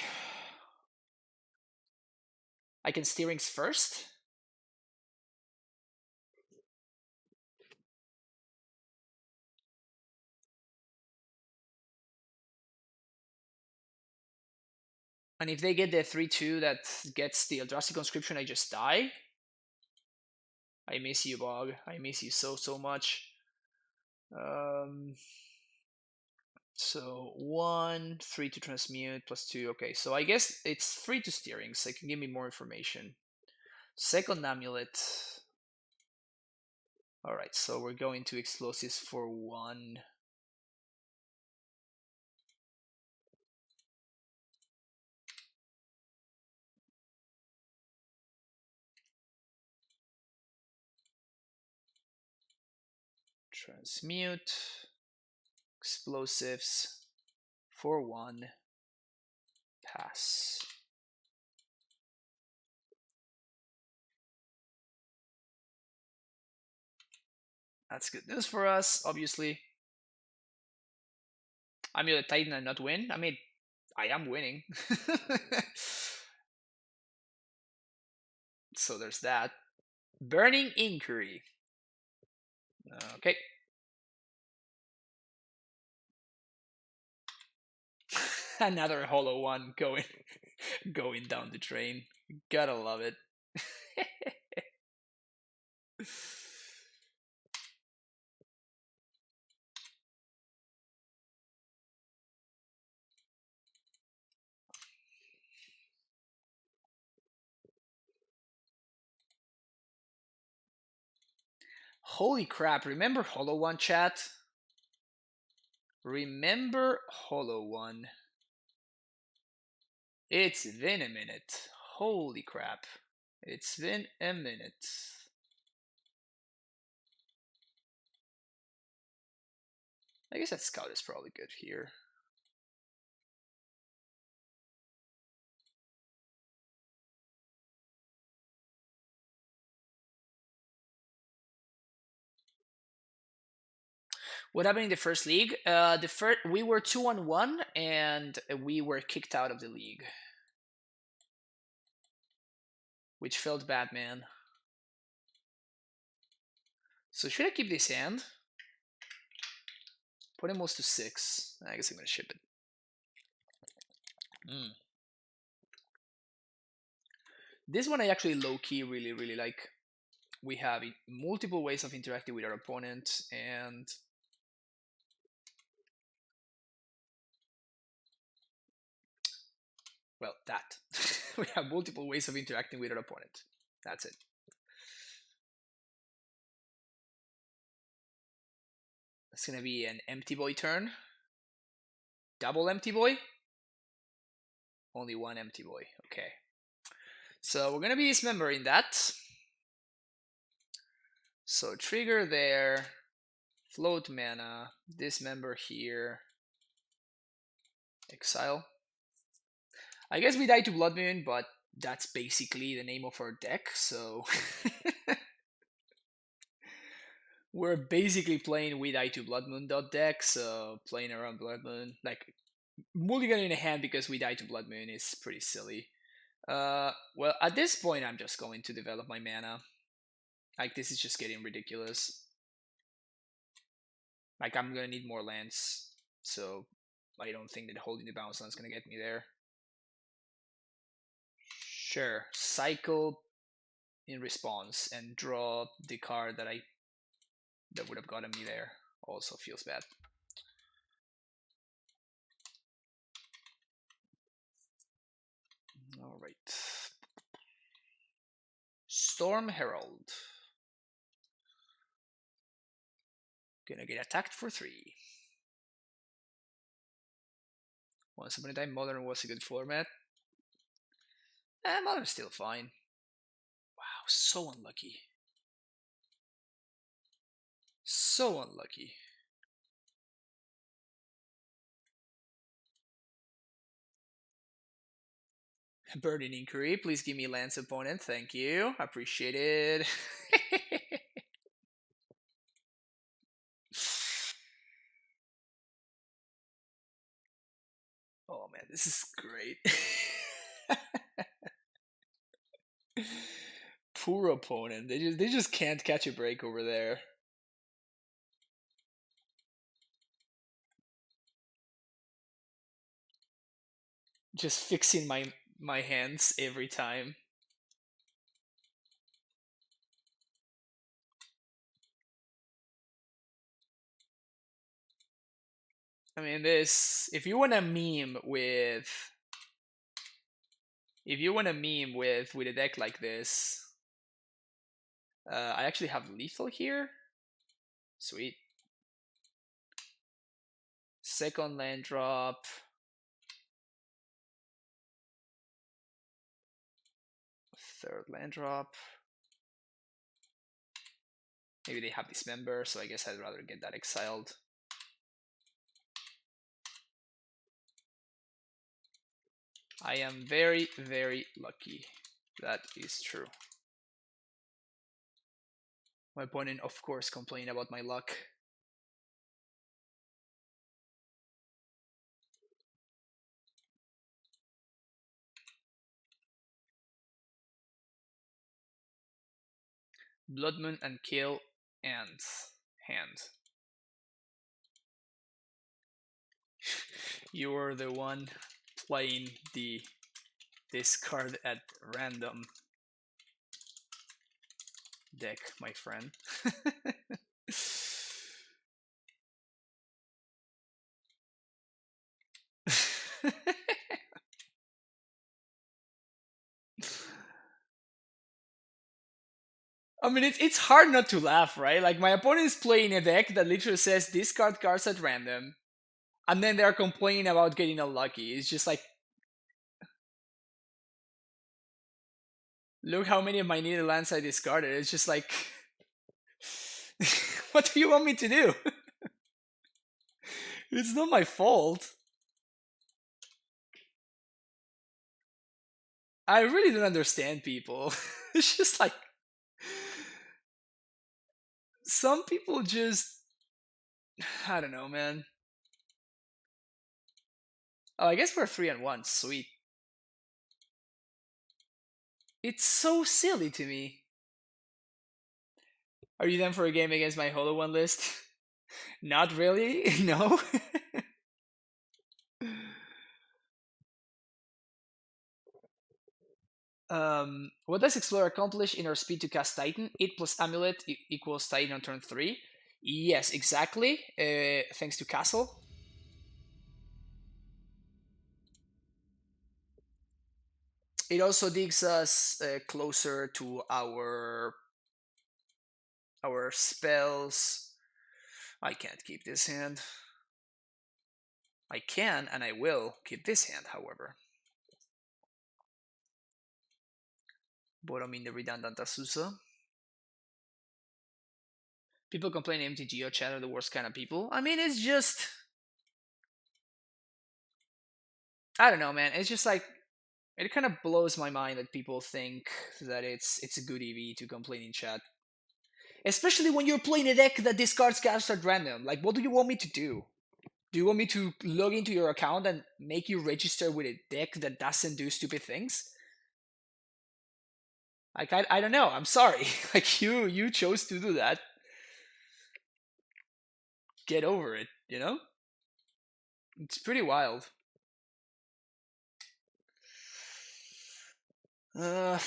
can steerings first? And if they get the 3-2 that gets the Eldrazi conscription, I just die. I miss you, Bog. I miss you so much. So 1, 3 to transmute, plus 2. Okay, so I guess it's 3 to steering, so it can give me more information. Second amulet. Alright, so we're going to explosives for 1. Transmute. Explosives. 4/1. Pass. That's good news for us, obviously. I'm gonna Titan and not win. I mean, I am winning. So there's that. Burning Inquiry. Okay. Another hollow one going down the drain. Gotta love it. Holy crap, remember Hollow One, chat? Remember Hollow One. It's been a minute. Holy crap. It's been a minute. I guess that Scout is probably good here. What happened in the first league? We were 2-1 and we were kicked out of the league, which felt bad, man. So should I keep this hand? Put him most to 6. I guess I'm gonna ship it. This one I actually low-key really like. We have multiple ways of interacting with our opponent, and well, that. We have multiple ways of interacting with our opponent. That's it. It's gonna be an empty boy turn. Double empty boy. Only one empty boy. Okay. So we're gonna be dismembering that. So trigger there. Float mana. Dismember here. Exile. I guess we die to Blood Moon, but that's basically the name of our deck, so we're basically playing We Die to Blood Moon deck, so playing around Blood Moon, like mulligan in a hand because We Die to Blood Moon is pretty silly. Well, at this point, I'm just going to develop my mana. Like, this is just getting ridiculous. Like, I'm gonna need more lands, so I don't think that holding the bounce land is gonna get me there. Sure, cycle in response and draw the card that would have gotten me there. Also feels bad. All right. Storm Herald. Gonna get attacked for 3. Once upon a time, Modern was a good format. Modern's still fine. Wow, so unlucky. So unlucky. Burden Inquiry, please give me Lance opponent. Thank you. Appreciate it. Oh man, this is great. Poor opponent. They just can't catch a break over there. Just fixing my hands every time. I mean, this, if you want a meme with a deck like this, I actually have lethal here. Sweet. Second land drop. Third land drop. Maybe they have Dismember, so I guess I'd rather get that exiled. I am very, very lucky. That is true. My opponent, of course, complained about my luck. Blood Moon and kill ants. Hand. You're the one playing the discard at random deck, my friend. I mean, it's hard not to laugh, right? Like, my opponent is playing a deck that literally says discard cards at random, and then they're complaining about getting unlucky. It's just like, look how many of my needed lands I discarded. It's just like, what do you want me to do? It's not my fault. I really don't understand people. It's just like, some people just, I don't know, man. Oh, I guess we're 3-1. Sweet. It's so silly to me. Are you done for a game against my Holo One list? Not really. No. What does Explorer accomplish in our speed to cast Titan? 8 plus Amulet equals Titan on turn 3. Yes, exactly. Thanks to Castle. It also digs us closer to our spells. I can't keep this hand. I can and I will keep this hand, however. Bottoming the redundant Azusa. People complain MTGO chat are the worst kind of people. I mean, it's just, I don't know, man. It's just like, it kind of blows my mind that people think that it's a good EV to complain in chat. Especially when you're playing a deck that discards cards at random. Like, what do you want me to do? Do you want me to log into your account and make you register with a deck that doesn't do stupid things? Like, I don't know. I'm sorry. Like, you chose to do that. Get over it, you know? It's pretty wild. Uh,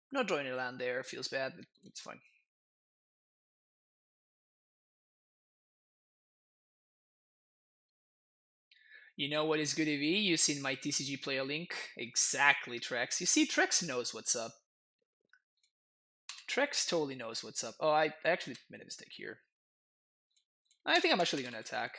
not drawing a land there feels bad, but it's fine. You know what is good EV? You seen my TCG player link? Exactly, Trex. You see, Trex knows what's up. Trex totally knows what's up. Oh, I actually made a mistake here. I think I'm actually gonna attack.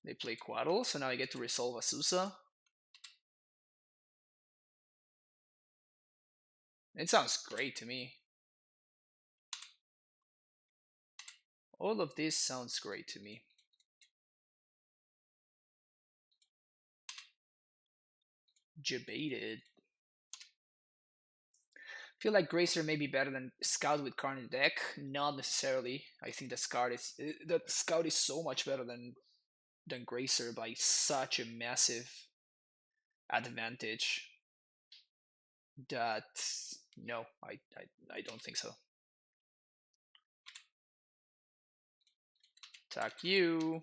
They play Quaddle, so now I get to resolve Azusa. It sounds great to me. All of this sounds great to me. Debated. Feel like Gracer may be better than Scout with Karn deck. Not necessarily. I think that Scout is so much better than Gracer by such a massive advantage that no, I don't think so. Attack you.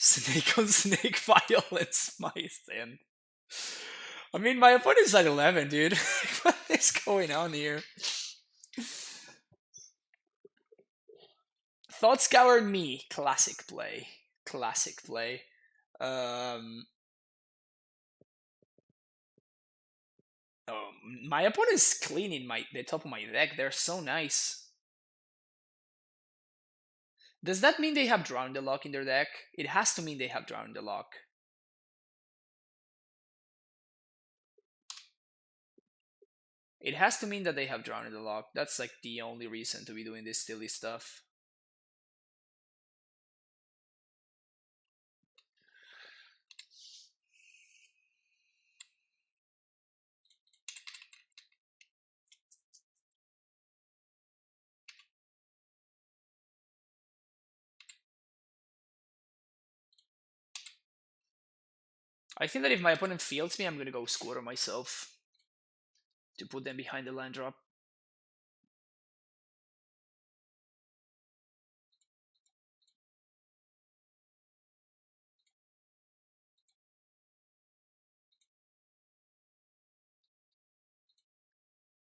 Snake on snake violence, my stand. I mean, my opponent's at 11, dude. What is going on here? Thought Scour me. Classic play. Classic play. Um, oh, my opponent's cleaning the top of my deck. They're so nice. Does that mean they have Drown the Lock in their deck? It has to mean they have Drown the Lock. It has to mean that they have Drown the Lock. That's like the only reason to be doing this silly stuff. I think that if my opponent fields me, I'm gonna go squatter myself to put them behind the land drop.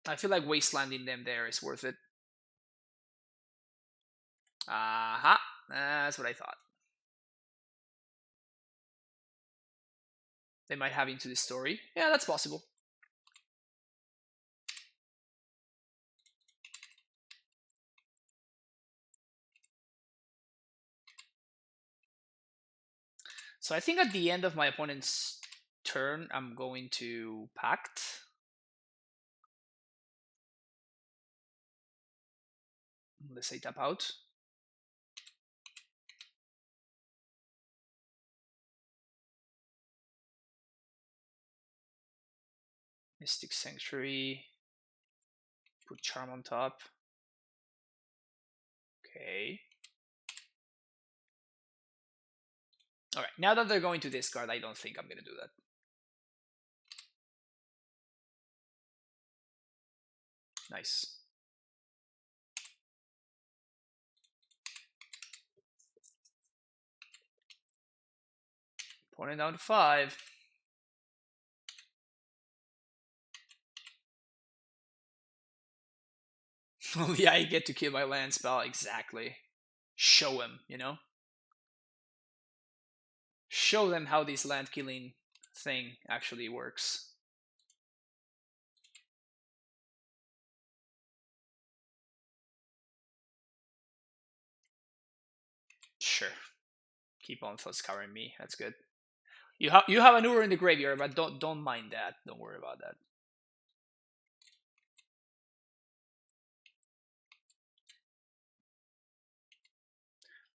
I feel like wastelanding them there is worth it. Aha! That's what I thought. They might have Into the Story. Yeah, that's possible. So I think at the end of my opponent's turn, I'm going to Pact. Let's say tap out. Mystic Sanctuary. Put Charm on top. Okay. Alright, now that they're going to discard, I don't think I'm going to do that. Nice. Opponent down to 5. Only I get to kill my land spell, exactly. Show him, you know? Show them how this land killing thing actually works. Sure. Keep on scouring me. That's good. You have an Ur in the graveyard, but don't mind that. Don't worry about that.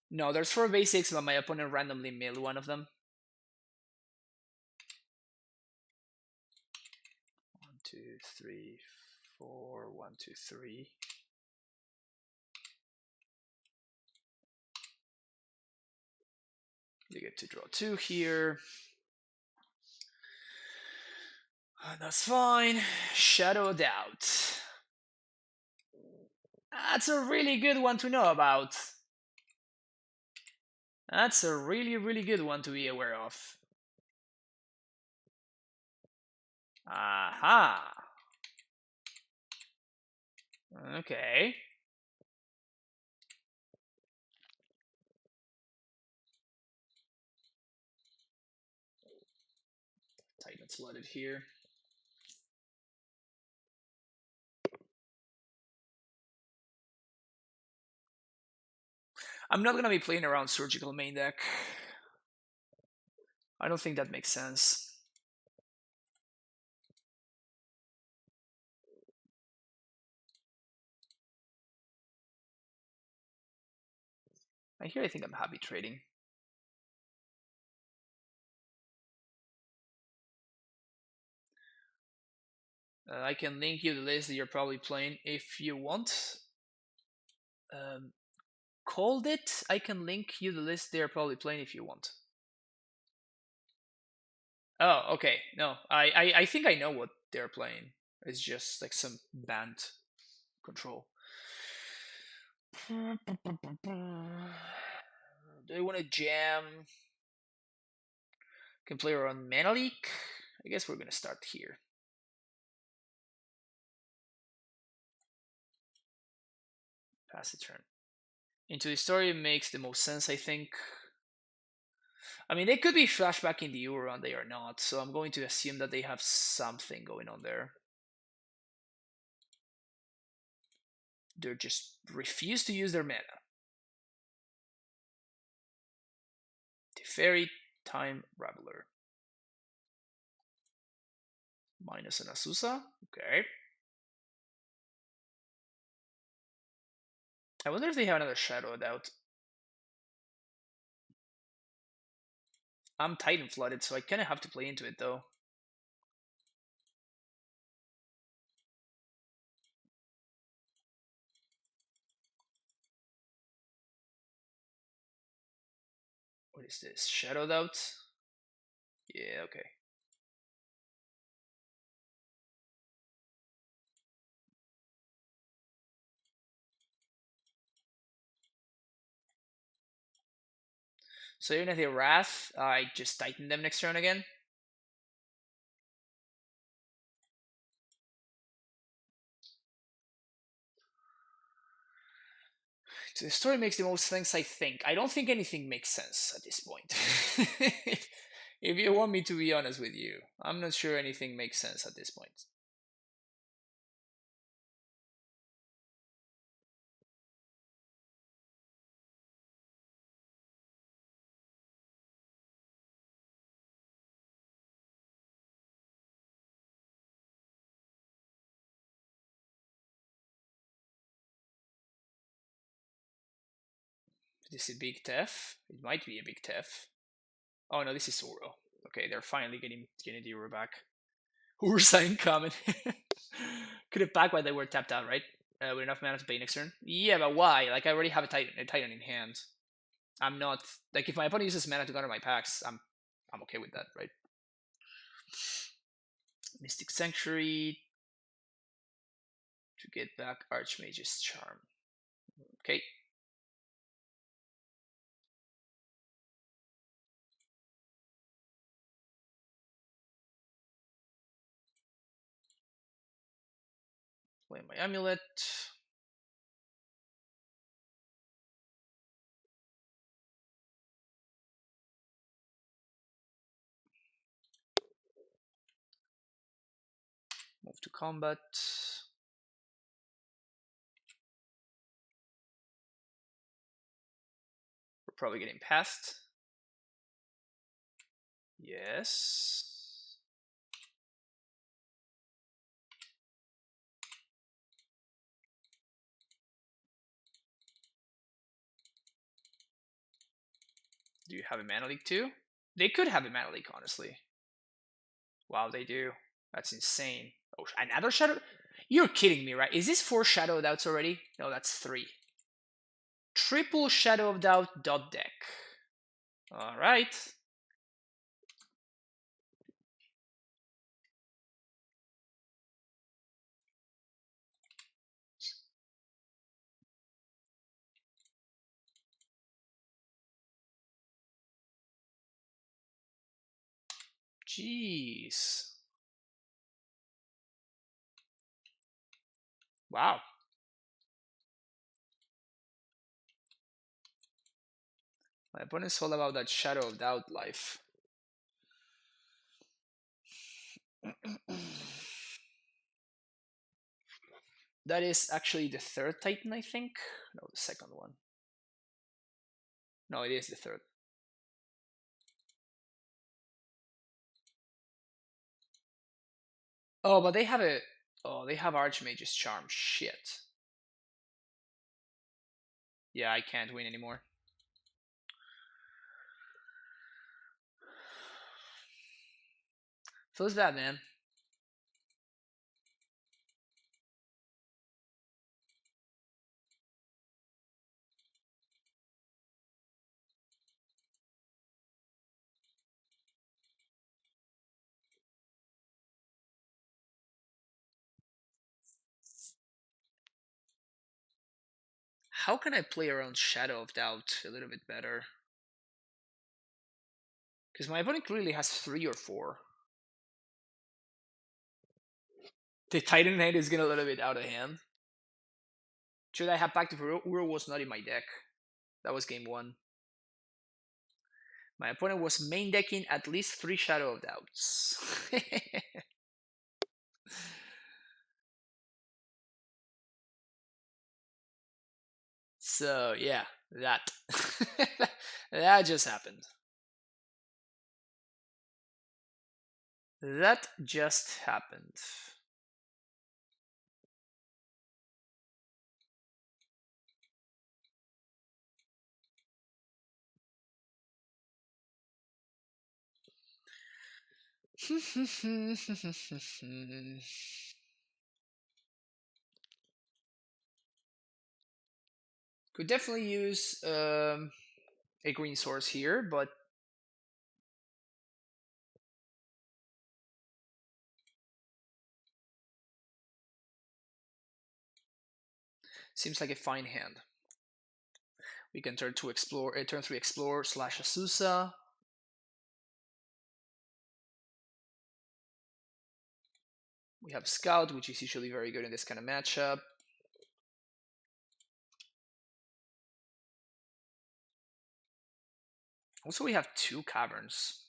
No, there's 4 basics, but my opponent randomly milled one of them. 1, 2, 3, 4. 1, 2, 3. You get to draw 2 here. That's fine. Shadow of Doubt. That's a really good one to know about. That's a really good one to be aware of. Aha. Okay. Titan's flooded here. I'm not gonna be playing around Surgical main deck. I don't think that makes sense. I think I'm happy trading. I can link you the list that you're probably playing if you want. Called it. I can link you the list they're probably playing if you want. Oh, okay. No, I think I know what they're playing. It's just like some Bant control. Do they want to jam? Can play around Mana Leak. I guess we're gonna start here. Pass the turn. Into the story makes the most sense, I think. I mean, they could be flashbacking the Euro and they are not, so I'm going to assume that they have something going on there. They just refuse to use their mana. The Fairy Time Raveler. Minus an Asusa. Okay. I wonder if they have another Shadow Doubt. I'm Titan Flooded, so I kind of have to play into it though. What is this? Shadow Doubt? Yeah, okay. So even if they Wrath, I just Titan them next turn again. So the story makes the most sense, I think. I don't think anything makes sense at this point. If you want me to be honest with you, I'm not sure anything makes sense at this point. This is a big TEF. It might be a big TEF. Oh no, this is Uro. Okay, they're finally getting the Uro back. Ursa incoming. Could have backed while they were tapped out, right? With enough mana to pay next turn. Yeah, but why? Like I already have a Titan in hand. I'm not like if my opponent uses mana to counter my packs, I'm okay with that, right? Mystic Sanctuary to get back Archmage's Charm. Okay. Play my Amulet. Move to combat. We're probably getting past. Yes. Do you have a mana leak too? They could have a mana leak, honestly. Wow, they do. That's insane. Oh, another shadow? You're kidding me, right? Is this 4 Shadow of Doubts already? No, that's 3. Triple Shadow of Doubt dot deck. Alright. Jeez. Wow. My opponent's all about that Shadow of Doubt life. That is actually the 3rd Titan, I think. No, the 2nd one. No, it is the 3rd. Oh, but they have a... Oh, they have Archmage's Charm. Shit. Yeah, I can't win anymore. Feels bad, man. How can I play around Shadow of Doubt a little bit better? Because my opponent clearly has 3 or 4. The Titan Knight is getting a little bit out of hand. Should I have Pact of Uro was not in my deck. That was game 1. My opponent was main decking at least 3 Shadow of Doubts. So yeah, that that just happened. That just happened. Could definitely use a green source here, but seems like a fine hand. We can turn 2 explore, turn 3 explore slash Asusa. We have Scout, which is usually very good in this kind of matchup. Also, we have 2 Caverns.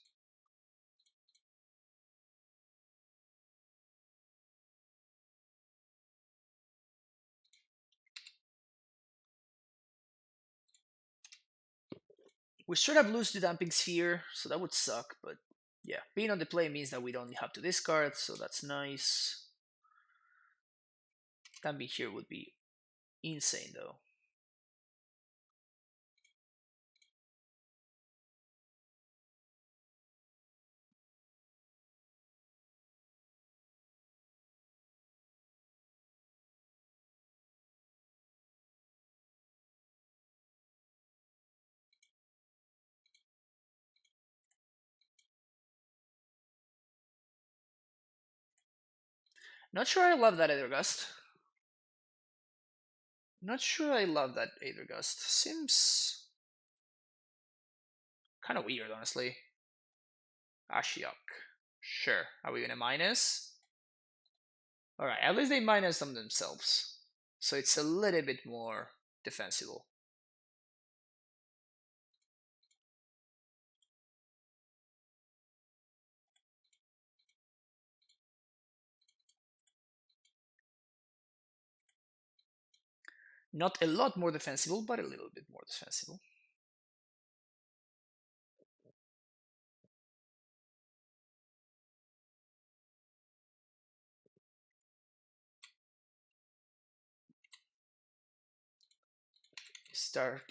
We should have lost the Damping Sphere, so that would suck, but yeah. Being on the play means that we don't have to discard, so that's nice. Damping here would be insane, though. Not sure I love that Aethergust. Not sure I love that Aethergust. Seems kind of weird, honestly. Ashiok. Sure. Are we gonna minus? Alright, at least they minus them themselves. So it's a little bit more defensible. Not a lot more defensible, but a little bit more defensible.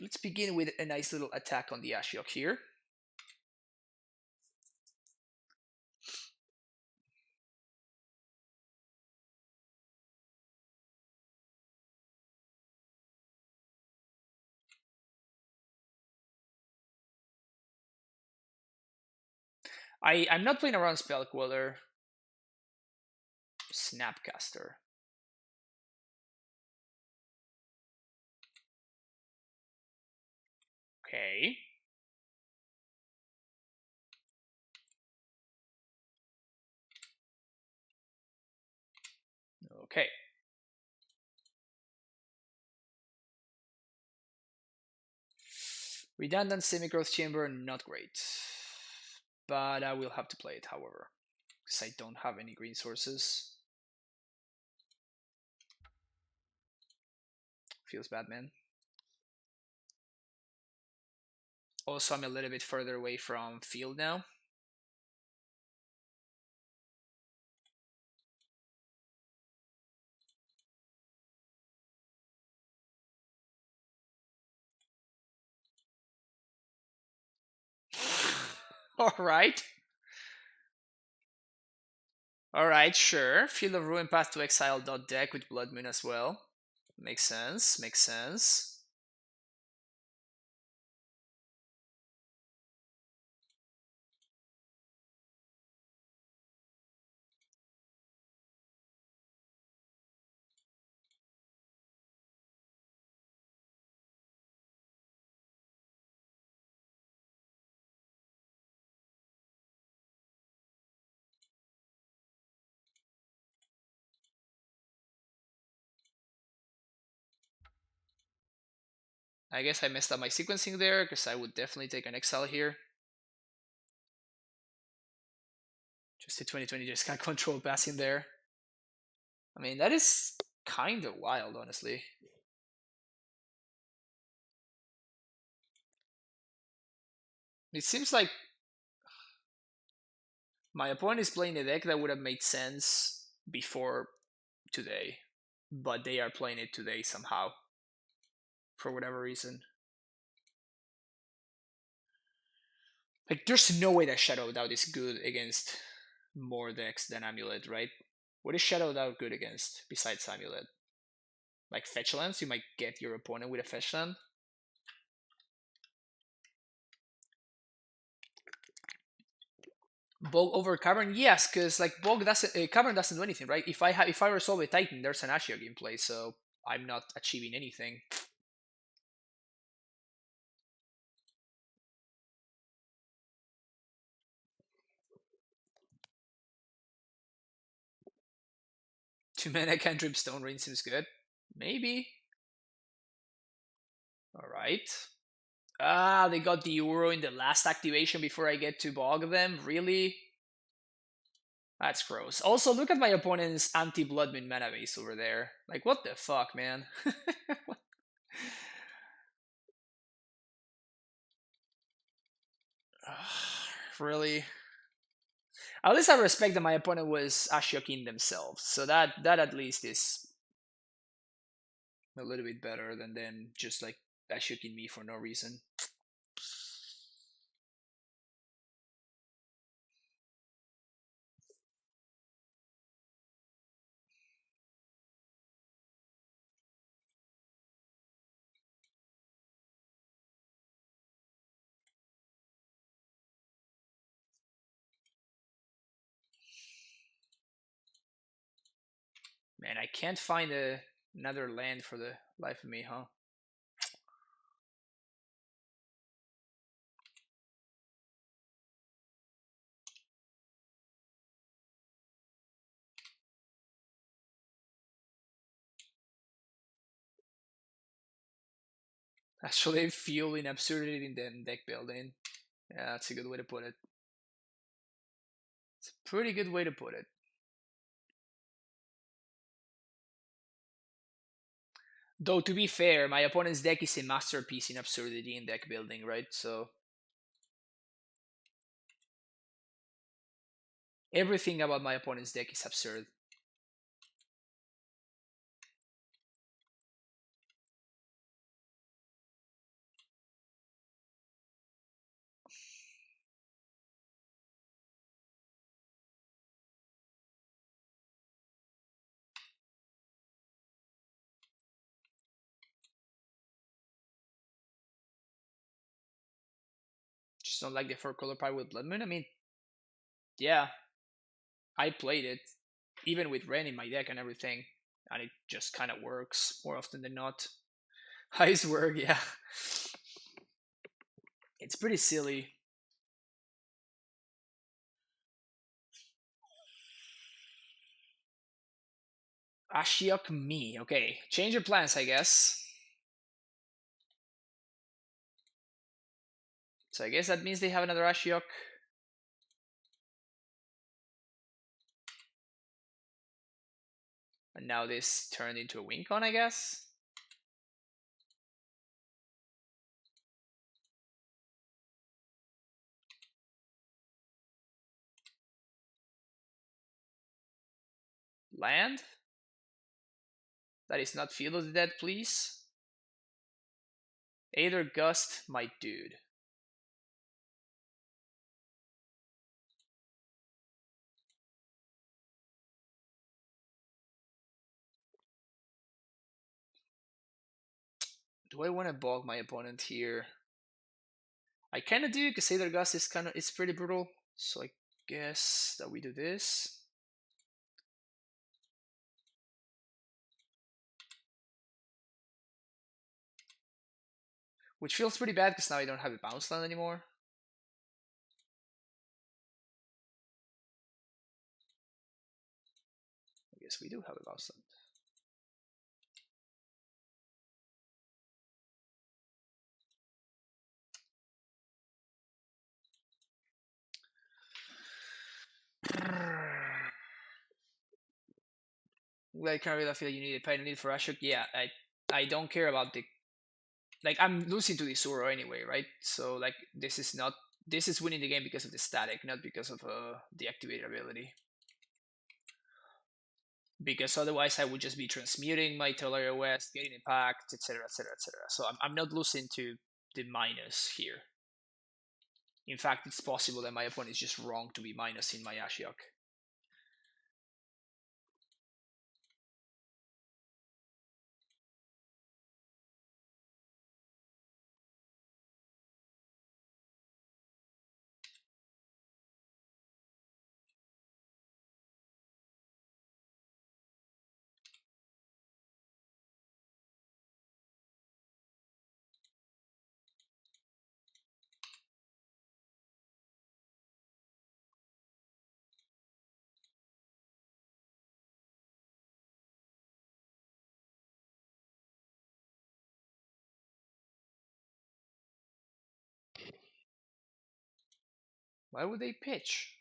Let's begin with a nice little attack on the Ashiok here. I'm not playing around Spell Queller. Snapcaster. Okay. Okay. Redundant Semi-Growth Chamber, not great. But I will have to play it, however, because I don't have any green sources. Feels bad, man. Also, I'm a little bit further away from field now. Alright. Alright, sure. Field of Ruin, Path to Exile deck with Blood Moon as well. Makes sense, makes sense. I guess I messed up my sequencing there, because I would definitely take an exile here. Just a 2020 just got control passing there. I mean, that is kind of wild, honestly. It seems like my opponent is playing a deck that would have made sense before today, but they are playing it today somehow, for whatever reason. Like, there's no way that Shadow Doubt is good against more decks than Amulet, right? What is Shadow Doubt good against besides Amulet? Like fetch lands? You might get your opponent with a fetch land. Bog over Cavern, yes, because like Bog doesn't, Cavern doesn't do anything, right? If I resolve a Titan, there's an Ashiok in play, so I'm not achieving anything. Two mana cantrip Stone Rain seems good. Maybe. Alright. Ah, they got the Euro in the last activation before I get to bog them? Really? That's gross. Also, look at my opponent's anti-Blood Moon mana base over there. Like, what the fuck, man? Really? At least I respect that my opponent was Ashioking themselves, so that at least is a little bit better than them just like Ashioking me for no reason. Man, I can't find another land for the life of me, huh? Actually, fueling absurdity in the deck building. Yeah, that's a good way to put it. It's a pretty good way to put it. Though, to be fair, my opponent's deck is a masterpiece in absurdity in deck building, right? So, everything about my opponent's deck is absurd. Just don't like the 4-color pie with Blood Moon. I mean, yeah, I played it, even with Ren in my deck and everything, and it just kind of works more often than not. Iceberg, yeah. It's pretty silly. Ashiok me. Okay, change your plans, I guess. So I guess that means they have another Ashiok. And now this turned into a Wincon, I guess. Land? That is not Field of the Dead, please. Aether Gust, my dude. Do I want to bog my opponent here? I kind of do, because Aether Gust is it's pretty brutal. So I guess that we do this. Which feels pretty bad, because now I don't have a bounce land anymore. I guess we do have a bounce land. Like, I really feel you need a pet need for Ashok. Yeah, I don't care about the, like, I'm losing to the Zoro anyway, right? So like this is not, this is winning the game because of the static, not because of the activated ability. Because otherwise I would just be transmuting my Teleria West, getting impact, etc., etc., etc. So I'm not losing to the minus here. In fact, it's possible that my opponent is just wrong to be minus in my Ashiok. Why would they pitch?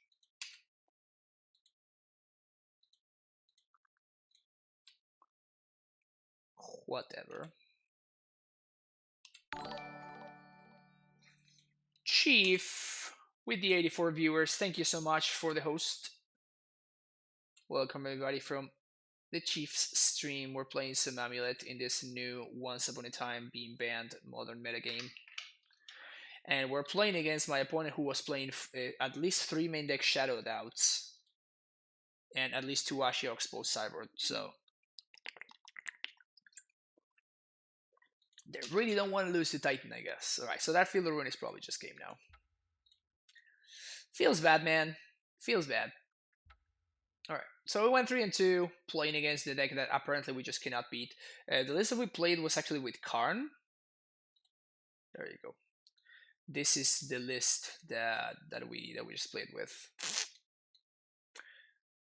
Whatever. Chief, with the 84 viewers, thank you so much for the host. Welcome everybody from the Chief's stream. We're playing some Amulet in this new Once Upon a Time Being Banned modern metagame. And we're playing against my opponent who was playing at least 3 main deck Shadow Doubts and at least 2 Ashioks post sideboard. So they really don't want to lose to Titan, I guess. Alright, so that Field of Ruin is probably just game now. Feels bad, man. Feels bad. Alright, so we went 3 and 2, playing against the deck that apparently we just cannot beat. The list that we played was actually with Karn. There you go. This is the list that we just played with.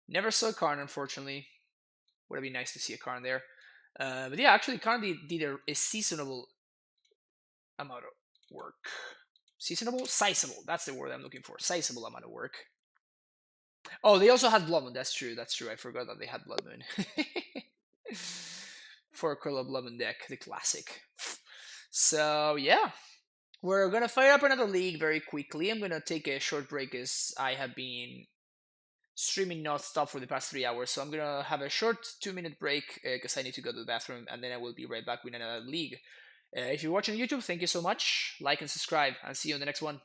Never saw Karn, unfortunately. Would have been nice to see a Karn there. But yeah, actually, Karn did a seasonable amount of work. Seasonable? Sizable. That's the word I'm looking for. Sizable amount of work. Oh, they also had Blood Moon. That's true. That's true. I forgot that they had Blood Moon. 4-color Blood Moon deck, the classic. So yeah, we're gonna fire up another league very quickly. I'm gonna take a short break as I have been streaming non-stop for the past 3 hours. So I'm gonna have a short 2-minute break because I need to go to the bathroom, and then I will be right back with another league. If you're watching YouTube, thank you so much. Like and subscribe, and see you on the next one.